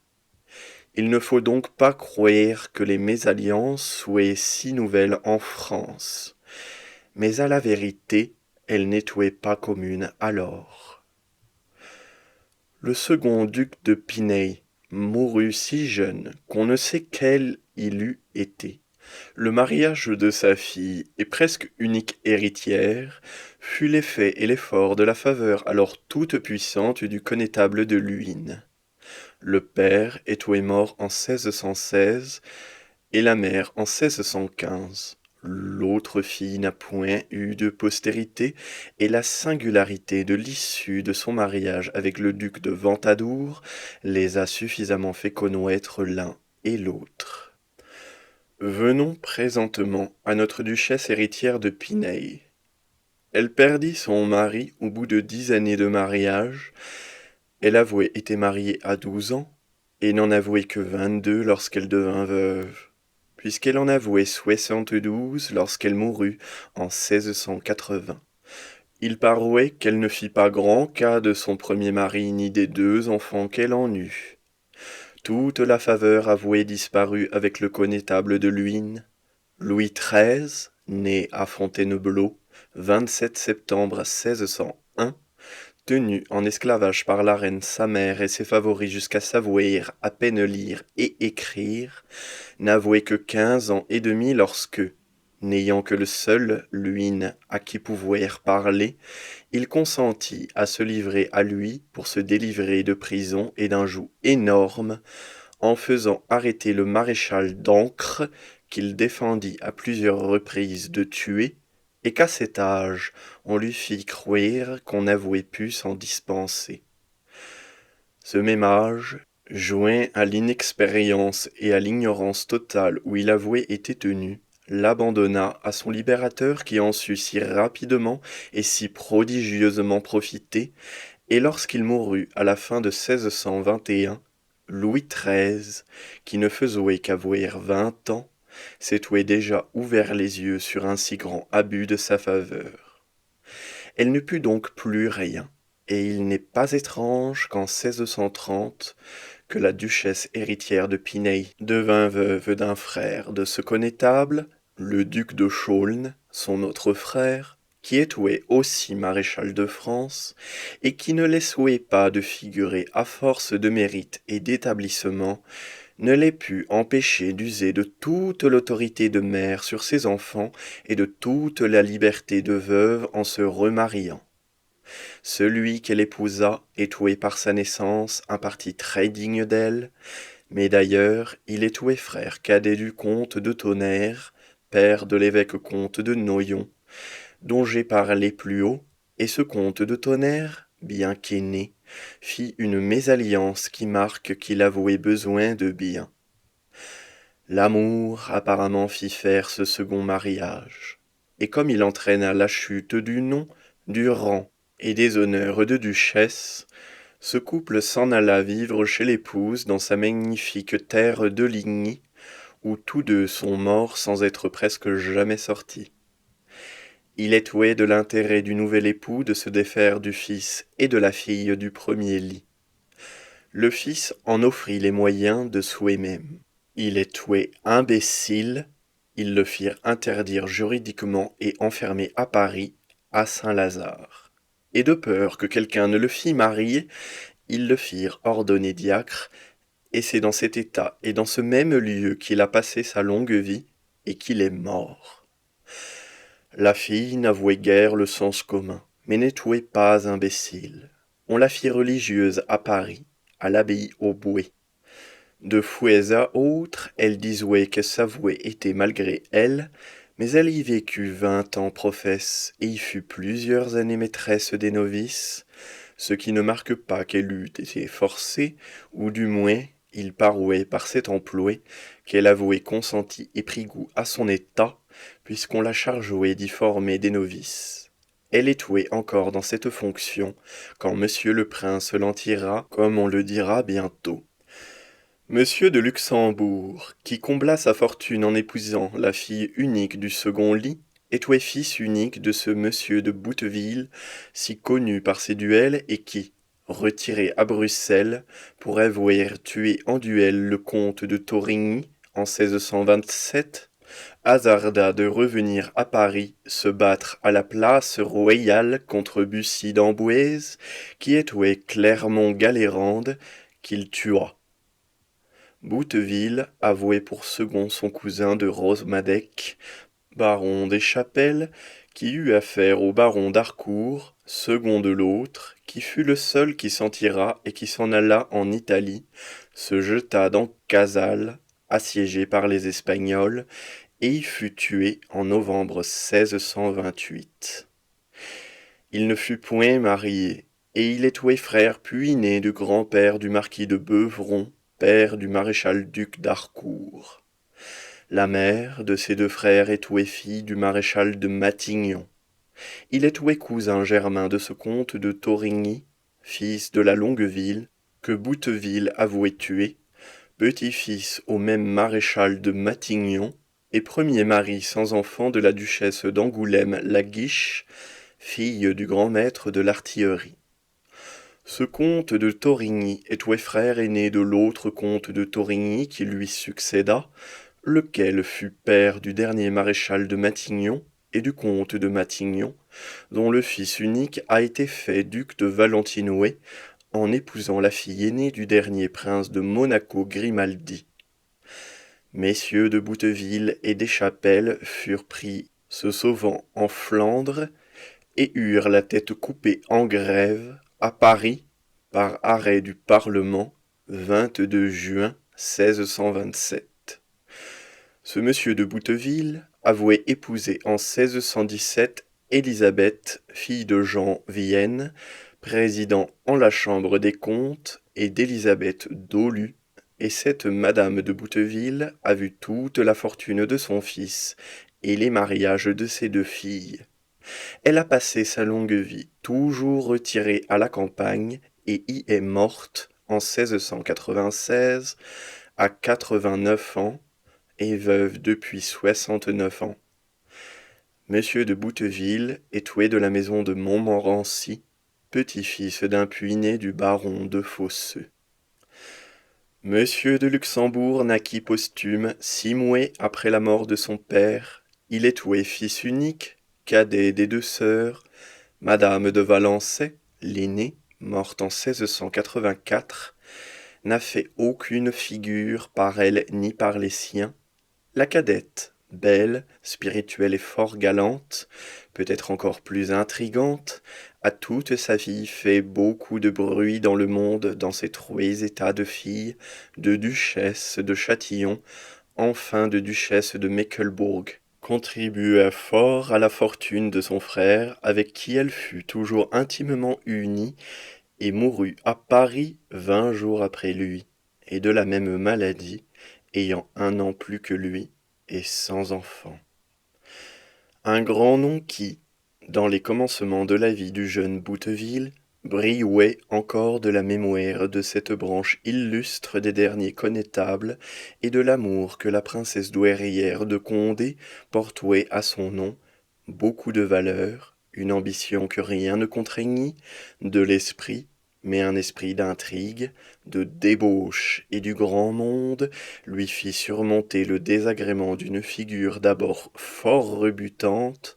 Il ne faut donc pas croire que les mésalliances soient si nouvelles en France, mais à la vérité, elles n'étaient pas communes alors. Le second duc de Piney mourut si jeune qu'on ne sait quel il eût été. Le mariage de sa fille, et presque unique héritière, fut l'effet et l'effort de la faveur alors toute puissante du connétable de Luynes. Le père étouait mort en 1616 et la mère en 1615. L'autre fille n'a point eu de postérité, et la singularité de l'issue de son mariage avec le duc de Ventadour les a suffisamment fait connaître l'un et l'autre. Venons présentement à notre duchesse héritière de Piney. Elle perdit son mari au bout de 10 années de mariage. Elle avouait été mariée à 12 ans, et n'en avouait que 22 lorsqu'elle devint veuve, puisqu'elle en avouait 72 lorsqu'elle mourut en 1680. Il parouait qu'elle ne fit pas grand cas de son premier mari ni des 2 enfants qu'elle en eut. Toute la faveur avouée disparut avec le connétable de Luynes. Louis XIII, né à Fontainebleau, 27 septembre 1601, tenu en esclavage par la reine sa mère et ses favoris jusqu'à savoir à peine lire et écrire, n'avouait que 15 ans et demi lorsque, n'ayant que le seul Luynes à qui pouvoir parler, il consentit à se livrer à lui pour se délivrer de prison et d'un joug énorme, en faisant arrêter le maréchal d'Ancre, qu'il défendit à plusieurs reprises de tuer, et qu'à cet âge on lui fit croire qu'on avouait pu s'en dispenser. Ce même âge, joint à l'inexpérience et à l'ignorance totale où il avouait été tenu, l'abandonna à son libérateur qui en sut si rapidement et si prodigieusement profiter, et lorsqu'il mourut à la fin de 1621, Louis XIII, qui ne faisait qu'avouer 20 ans, s'était déjà ouvert les yeux sur un si grand abus de sa faveur. Elle ne put donc plus rien, et il n'est pas étrange qu'en 1630, que la duchesse héritière de Piney devint veuve d'un frère de ce connétable, le duc de Chaulnes, son autre frère, qui était aussi maréchal de France, et qui ne laissait pas de figurer à force de mérite et d'établissement, ne l'ait pu empêcher d'user de toute l'autorité de mère sur ses enfants et de toute la liberté de veuve en se remariant. Celui qu'elle épousa était par sa naissance un parti très digne d'elle, mais d'ailleurs il était frère cadet du comte de Tonnerre, père de l'évêque comte de Noyon, dont j'ai parlé plus haut, et ce comte de Tonnerre, bien qu'aîné, fit une mésalliance qui marque qu'il avouait besoin de bien. L'amour apparemment fit faire ce second mariage, et comme il entraîna la chute du nom, du rang et des honneurs de duchesse, ce couple s'en alla vivre chez l'épouse dans sa magnifique terre de Ligny, où tous deux sont morts sans être presque jamais sortis. Il est doué de l'intérêt du nouvel époux de se défaire du fils et de la fille du premier lit. Le fils en offrit les moyens de souhait même. Il est doué imbécile, ils le firent interdire juridiquement et enfermer à Paris, à Saint-Lazare. Et de peur que quelqu'un ne le fît marier, ils le firent ordonner diacre, et c'est dans cet état et dans ce même lieu qu'il a passé sa longue vie, et qu'il est mort. La fille n'avouait guère le sens commun, mais n'était pas imbécile. On la fit religieuse à Paris, à l'abbaye au Bouet. De fouets à autres, elle disait que s'avouer était malgré elle, mais elle y vécut 20 ans professe, et y fut plusieurs années maîtresse des novices, ce qui ne marque pas qu'elle eût été forcée, ou du moins, il parouait par cet emploi qu'elle avouait consenti et prit goût à son état, puisqu'on la chargeait d'y former des novices. Elle était encore dans cette fonction, quand monsieur le prince l'en tira, comme on le dira bientôt. Monsieur de Luxembourg, qui combla sa fortune en épousant la fille unique du second lit, était fils unique de ce monsieur de Bouteville, si connu par ses duels et qui, retiré à Bruxelles, pour avoir tué en duel le comte de Torigny en 1627, hasarda de revenir à Paris se battre à la place royale contre Bussy d'Amboise, qui était Clermont-Galérande, qu'il tua. Bouteville avouait pour second son cousin de Rosmadec, baron des Chapelles, qui eut affaire au baron d'Harcourt, second de l'autre, qui fut le seul qui s'en tira et qui s'en alla en Italie, se jeta dans Casale, assiégé par les Espagnols, et y fut tué en novembre 1628. Il ne fut point marié, et il était frère puis né du grand-père du marquis de Beuvron, père du maréchal-duc d'Harcourt. La mère de ses deux frères était fille du maréchal de Matignon. Il était cousin germain de ce comte de Torigny, fils de la Longueville, que Bouteville avouait tuer, petit-fils au même maréchal de Matignon, et premier mari sans enfant de la duchesse d'Angoulême la Guiche, fille du grand maître de l'artillerie. Ce comte de Torigny était frère aîné de l'autre comte de Torigny qui lui succéda, lequel fut père du dernier maréchal de Matignon et du comte de Matignon, dont le fils unique a été fait duc de Valentinois en épousant la fille aînée du dernier prince de Monaco Grimaldi. Messieurs de Bouteville et des Chapelles furent pris, se sauvant en Flandre, et eurent la tête coupée en grève à Paris par arrêt du Parlement 22 juin 1627. Ce monsieur de Bouteville avouait épouser en 1617 Élisabeth, fille de Jean Vienne, président en la Chambre des comptes, et d'Élisabeth d'Aulu, Et cette madame de Bouteville a vu toute la fortune de son fils et les mariages de ses deux filles. Elle a passé sa longue vie toujours retirée à la campagne et y est morte en 1696 à 89 ans et veuve depuis 69 ans. Monsieur de Bouteville est tué de la maison de Montmorency, petit-fils d'un puîné du baron de Fosseux. Monsieur de Luxembourg naquit posthume 6 mois après la mort de son père. Il est tué fils unique, cadet des deux sœurs. Madame de Valençay, l'aînée, morte en 1684, n'a fait aucune figure par elle ni par les siens. La cadette, belle, spirituelle et fort galante, peut-être encore plus intrigante, a toute sa vie fait beaucoup de bruit dans le monde dans ses troués états de fille, de duchesse de Châtillon, enfin de duchesse de Mecklembourg, contribua fort à la fortune de son frère, avec qui elle fut toujours intimement unie, et mourut à Paris 20 jours après lui, et de la même maladie, ayant 1 an plus que lui, et sans enfant. Un grand nom qui, dans les commencements de la vie du jeune Bouteville, brillait encore de la mémoire de cette branche illustre des derniers connétables et de l'amour que la princesse douairière de Condé portait à son nom, beaucoup de valeur, une ambition que rien ne contraignit, de l'esprit, mais un esprit d'intrigue, de débauche et du grand monde lui fit surmonter le désagrément d'une figure d'abord fort rebutante,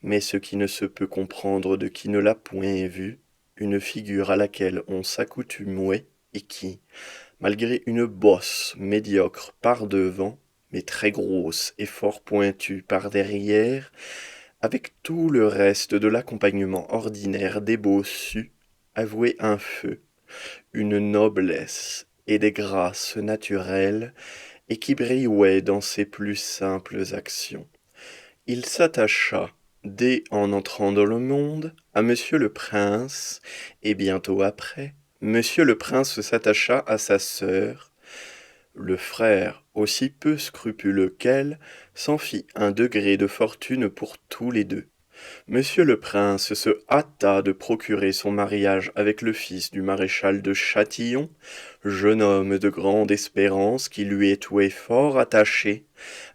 mais ce qui ne se peut comprendre de qui ne l'a point vue, une figure à laquelle on s'accoutumait et qui, malgré une bosse médiocre par devant, mais très grosse et fort pointue par derrière, avec tout le reste de l'accompagnement ordinaire des bossus, avouait un feu, une noblesse et des grâces naturelles, et qui brillaient dans ses plus simples actions. Il s'attacha, dès en entrant dans le monde, à monsieur le prince, et bientôt après, monsieur le prince s'attacha à sa sœur. Le frère, aussi peu scrupuleux qu'elle, s'en fit un degré de fortune pour tous les deux. Monsieur le prince se hâta de procurer son mariage avec le fils du maréchal de Châtillon, jeune homme de grande espérance qui lui était fort attaché,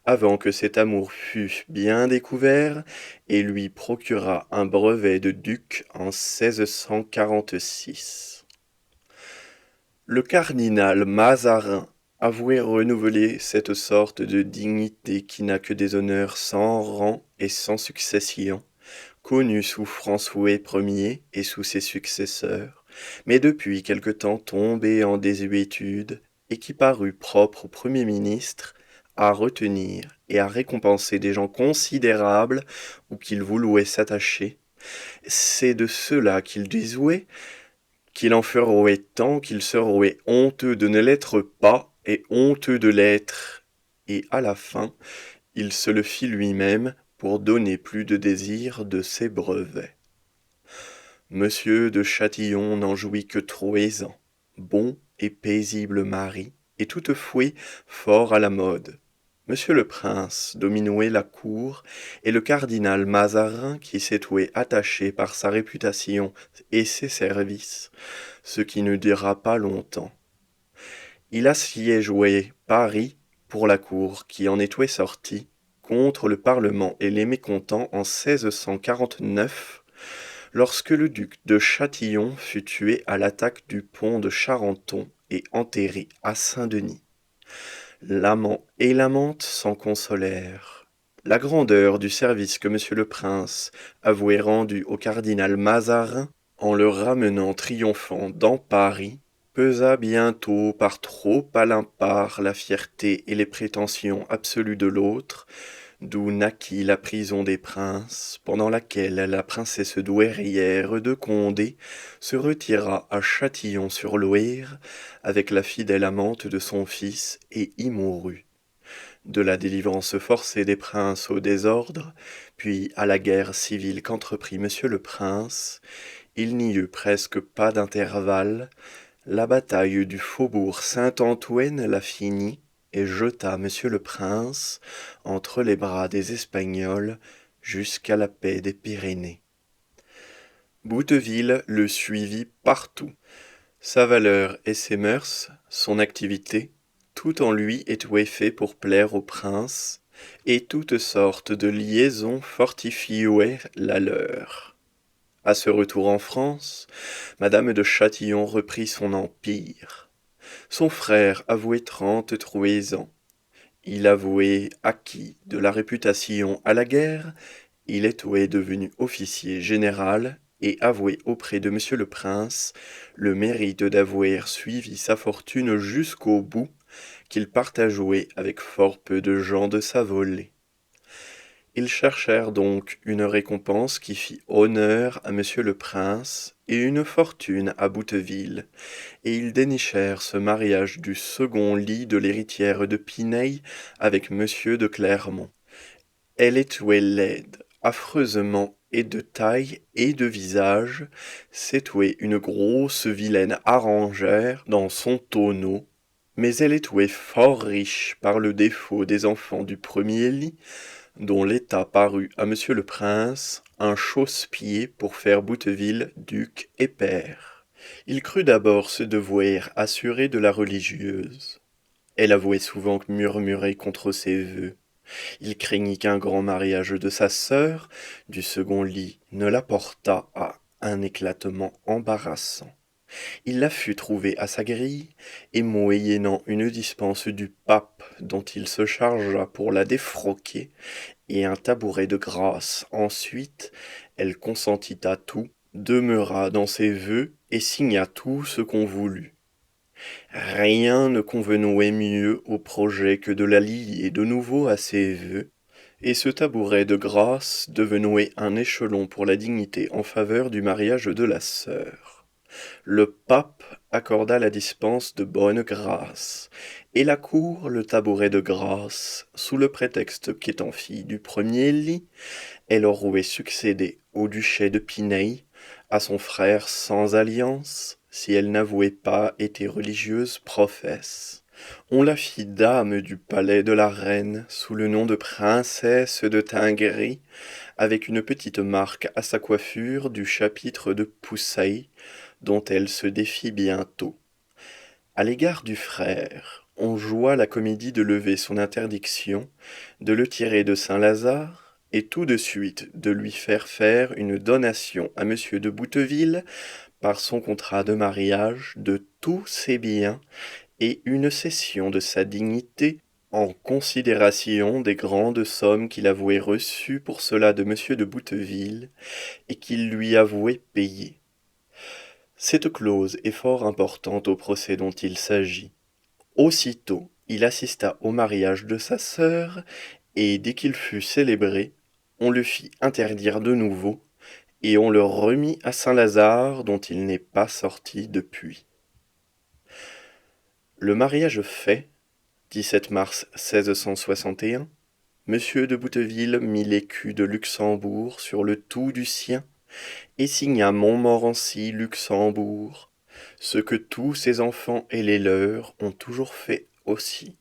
avant que cet amour fût bien découvert, et lui procura un brevet de duc en 1646. Le cardinal Mazarin avouait renouveler cette sorte de dignité qui n'a que des honneurs sans rang et sans succession, connu sous François Ier et sous ses successeurs, mais depuis quelque temps tombé en désuétude, et qui parut propre au Premier ministre à retenir et à récompenser des gens considérables ou qu'il voulut s'attacher. C'est de ceux-là qu'il disait qu'il en ferait tant qu'il serait honteux de ne l'être pas et honteux de l'être, et à la fin, il se le fit lui-même pour donner plus de désir de ses brevets. Monsieur de Châtillon n'en jouit que 3 ans, bon et paisible mari, et toutefois fort à la mode. Monsieur le prince dominait la cour, et le cardinal Mazarin, qui s'était attaché par sa réputation et ses services, ce qui ne dura pas longtemps. Il assiégeait Paris pour la cour qui en était sortie, contre le Parlement et les mécontents en 1649, lorsque le duc de Châtillon fut tué à l'attaque du pont de Charenton et enterré à Saint-Denis. L'amant et l'amante s'en consolèrent. La grandeur du service que monsieur le prince avouait rendu au cardinal Mazarin en le ramenant triomphant dans Paris pesa bientôt par trop à l'impart la fierté et les prétentions absolues de l'autre, d'où naquit la prison des princes, pendant laquelle la princesse douairière de Condé se retira à Châtillon-sur-Loire avec la fidèle amante de son fils et y mourut. De la délivrance forcée des princes au désordre, puis à la guerre civile qu'entreprit monsieur le prince, il n'y eut presque pas d'intervalle. La bataille du faubourg Saint-Antoine la finit et jeta monsieur le prince entre les bras des Espagnols jusqu'à la paix des Pyrénées. Bouteville le suivit partout. Sa valeur et ses mœurs, son activité, tout en lui était fait pour plaire au prince, et toutes sortes de liaisons fortifiaient la leur. À ce retour en France, Madame de Châtillon reprit son empire. Son frère avouait 33 ans. Il avouait acquis de la réputation à la guerre, il était devenu officier général et avouait auprès de monsieur le prince le mérite d'avoir suivi sa fortune jusqu'au bout, qu'il partageait avec fort peu de gens de sa volée. Ils cherchèrent donc une récompense qui fit honneur à monsieur le prince et une fortune à Bouteville, et ils dénichèrent ce mariage du second lit de l'héritière de Piney avec monsieur de Clermont. Elle était laide, affreusement et de taille et de visage, c'était une grosse vilaine arrangère dans son tonneau, mais elle était fort riche par le défaut des enfants du premier lit, dont l'état parut à monsieur le prince un chausse-pied pour faire Bouteville duc et père. Il crut d'abord se devoir assuré de la religieuse. Elle avouait souvent murmurer contre ses vœux. Il craignit qu'un grand mariage de sa sœur, du second lit, ne la portât à un éclatement embarrassant. Il la fut trouver à sa grille, et moyennant une dispense du pape dont il se chargea pour la défroquer, et un tabouret de grâce ensuite, elle consentit à tout, demeura dans ses vœux, et signa tout ce qu'on voulut. Rien ne convenait mieux au projet que de la lier de nouveau à ses vœux, et ce tabouret de grâce devenait un échelon pour la dignité en faveur du mariage de la sœur. Le pape accorda la dispense de bonne grâce, et la cour le tabouret de grâce, sous le prétexte qu'étant fille du premier lit, elle aurait succédé au duché de Piney, à son frère sans alliance, si elle n'avouait pas été religieuse professe. On la fit dame du palais de la reine, sous le nom de princesse de Tingry, avec une petite marque à sa coiffure du chapitre de Poussailles, dont elle se défit bientôt. À l'égard du frère, on joua la comédie de lever son interdiction, de le tirer de Saint-Lazare, et tout de suite de lui faire une donation à monsieur de Bouteville, par son contrat de mariage, de tous ses biens, et une cession de sa dignité, en considération des grandes sommes qu'il avouait reçues pour cela de monsieur de Bouteville, et qu'il lui avouait payer. Cette clause est fort importante au procès dont il s'agit. Aussitôt, il assista au mariage de sa sœur, et dès qu'il fut célébré, on le fit interdire de nouveau, et on le remit à Saint-Lazare, dont il n'est pas sorti depuis. Le mariage fait, 17 mars 1661, monsieur de Bouteville mit l'écu de Luxembourg sur le tout du sien, et signa Montmorency Luxembourg, ce que tous ses enfants et les leurs ont toujours fait aussi.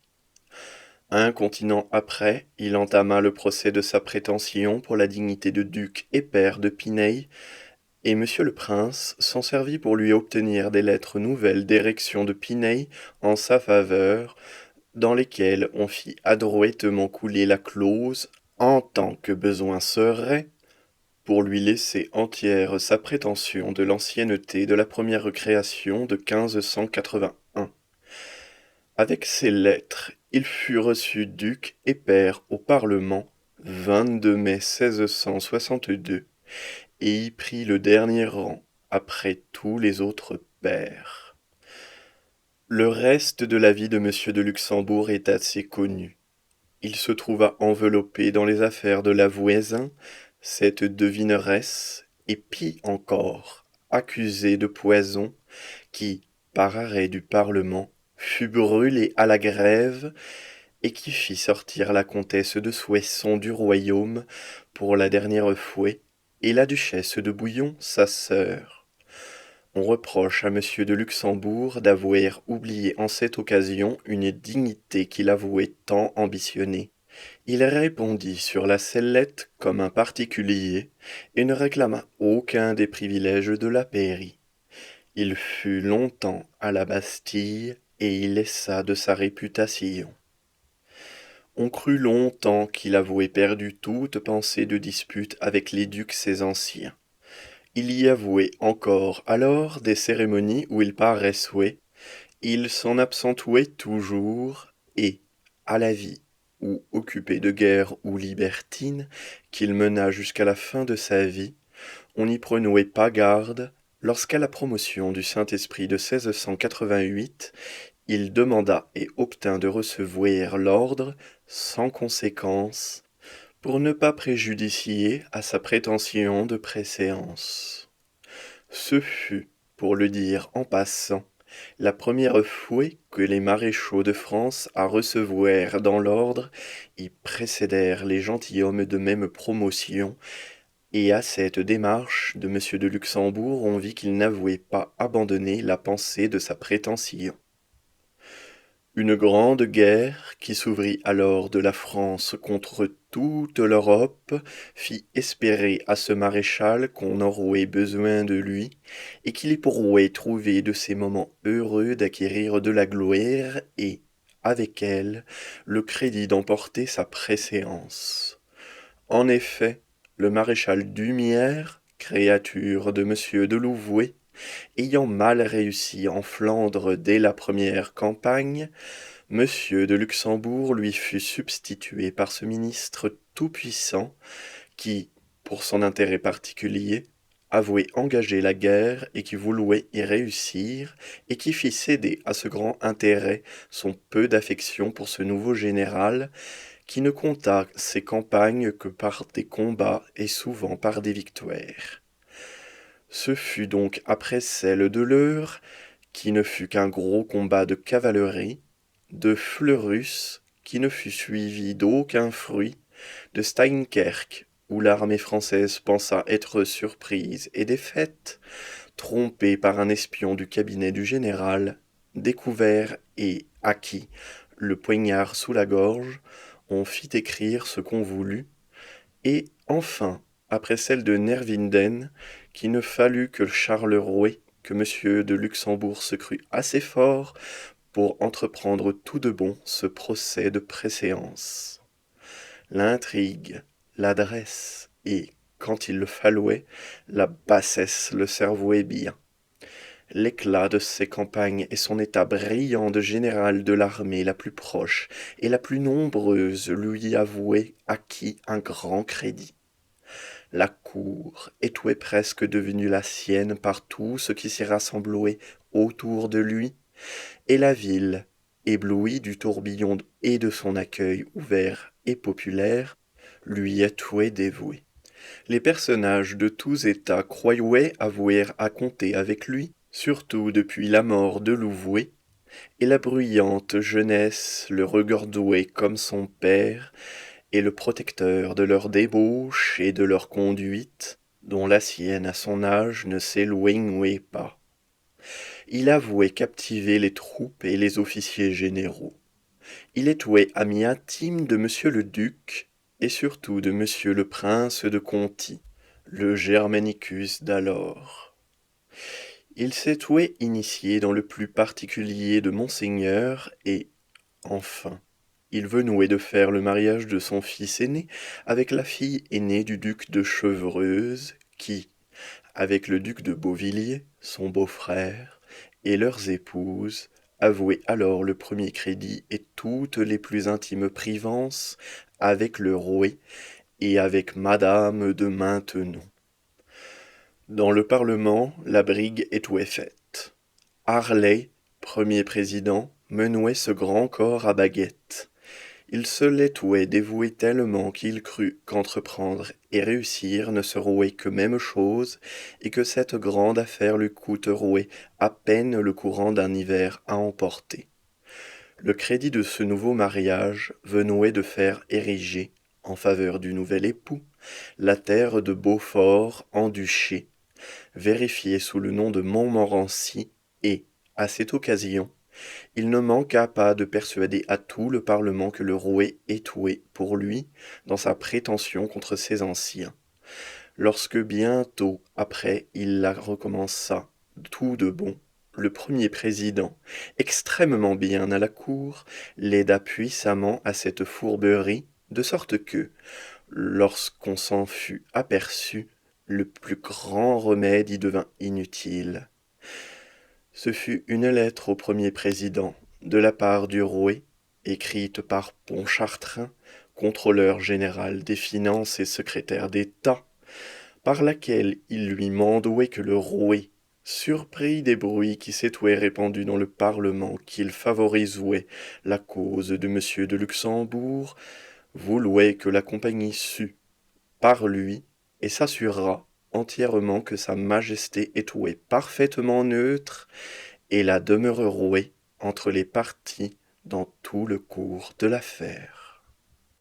Un continent après, il entama le procès de sa prétention pour la dignité de duc et père de Piney, et monsieur le prince s'en servit pour lui obtenir des lettres nouvelles d'érection de Piney en sa faveur, dans lesquelles on fit adroitement couler la clause « en tant que besoin serait », pour lui laisser entière sa prétention de l'ancienneté de la première création de 1581. Avec ces lettres, il fut reçu duc et père au Parlement 22 mai 1662 et y prit le dernier rang après tous les autres pairs. Le reste de la vie de monsieur de Luxembourg est assez connu. Il se trouva enveloppé dans les affaires de la voisin, cette devineresse, et pis encore, accusée de poison, qui, par arrêt du Parlement, fut brûlée à la grève, et qui fit sortir la comtesse de Soissons du royaume pour la dernière fois, et la duchesse de Bouillon, sa sœur. On reproche à monsieur de Luxembourg d'avoir oublié en cette occasion une dignité qu'il avouait tant ambitionner. Il répondit sur la sellette comme un particulier et ne réclama aucun des privilèges de la pairie. Il fut longtemps à la Bastille et y laissa de sa réputation. On crut longtemps qu'il avouait perdu toute pensée de dispute avec les ducs ses anciens. Il y avouait encore alors des cérémonies où il paraissait, il s'en absentuait toujours, et, à la vie, ou occupé de guerre ou libertine, qu'il mena jusqu'à la fin de sa vie, on n'y prenait pas garde, lorsqu'à la promotion du Saint-Esprit de 1688, il demanda et obtint de recevoir l'ordre, sans conséquence, pour ne pas préjudicier à sa prétention de préséance. Ce fut, pour le dire en passant, la première fois que les maréchaux de France à recevoir dans l'ordre y précédèrent les gentilshommes de même promotion, et à cette démarche de monsieur de Luxembourg on vit qu'il n'avouait pas abandonné la pensée de sa prétention. Une grande guerre, qui s'ouvrit alors de la France contre toute l'Europe, fit espérer à ce maréchal qu'on aurait besoin de lui, et qu'il y pourrait trouver de ces moments heureux d'acquérir de la gloire, et, avec elle, le crédit d'emporter sa préséance. En effet, le maréchal d'Humières, créature de monsieur de Louvois, ayant mal réussi en Flandre dès la première campagne, monsieur de Luxembourg lui fut substitué par ce ministre tout-puissant qui, pour son intérêt particulier, avouait engager la guerre et qui voulut y réussir, et qui fit céder à ce grand intérêt son peu d'affection pour ce nouveau général, qui ne compta ses campagnes que par des combats et souvent par des victoires. Ce fut donc après celle de l'Eure, qui ne fut qu'un gros combat de cavalerie, de Fleurus, qui ne fut suivi d'aucun fruit, de Steinkerk, où l'armée française pensa être surprise et défaite, trompée par un espion du cabinet du général, découvert et à qui, le poignard sous la gorge, on fit écrire ce qu'on voulut, et enfin, après celle de Nerwinden, qu'il ne fallut que Charleroi, que monsieur de Luxembourg se crut assez fort pour entreprendre tout de bon ce procès de préséance. L'intrigue, l'adresse et, quand il le fallouait, la bassesse le servouaient bien. L'éclat de ses campagnes et son état brillant de général de l'armée la plus proche et la plus nombreuse lui avouaient acquis un grand crédit. La cour était presque devenue la sienne par tout ce qui s'y rassemblait autour de lui, et la ville, éblouie du tourbillon et de son accueil ouvert et populaire, lui était dévouée. Les personnages de tous états croyaient avoir à compter avec lui, surtout depuis la mort de Louvois, et la bruyante jeunesse le regardait comme son père, et le protecteur de leur débauche et de leur conduite, dont la sienne à son âge ne s'éloignait pas. Il avouait captiver les troupes et les officiers généraux. Il était ami intime de monsieur le duc, et surtout de monsieur le prince de Conti, le Germanicus d'alors. Il s'était initié dans le plus particulier de monseigneur, et, enfin, il venait de faire le mariage de son fils aîné avec la fille aînée du duc de Chevreuse, qui, avec le duc de Beauvilliers, son beau-frère, et leurs épouses, avouaient alors le premier crédit et toutes les plus intimes privances avec le roi et avec madame de Maintenon. Dans le Parlement, la brigue était faite. Harlay, premier président, menait ce grand corps à baguette. Il se l'était dévoué tellement qu'il crut qu'entreprendre et réussir ne serait que même chose, et que cette grande affaire lui coûterait à peine le courant d'un hiver à emporter. Le crédit de ce nouveau mariage venait de faire ériger, en faveur du nouvel époux, la terre de Beaufort en duché, vérifié sous le nom de Montmorency, et, à cette occasion, il ne manqua pas de persuader à tout le Parlement que le rouet étouait pour lui dans sa prétention contre ses anciens. Lorsque bientôt après il la recommença, tout de bon, le premier président, extrêmement bien à la cour, l'aida puissamment à cette fourberie, de sorte que, lorsqu'on s'en fut aperçu, le plus grand remède y devint inutile. Ce fut une lettre au premier président, de la part du rouet, écrite par Pontchartrain, contrôleur général des finances et secrétaire d'État, par laquelle il lui mandouait que le rouet, surpris des bruits qui s'étouaient répandus dans le Parlement qu'il favorisouait la cause de monsieur de Luxembourg, voulouait que la compagnie sût, par lui, et s'assurât entièrement que sa majesté étouait parfaitement neutre, et la demeurerouait entre les parties dans tout le cours de l'affaire.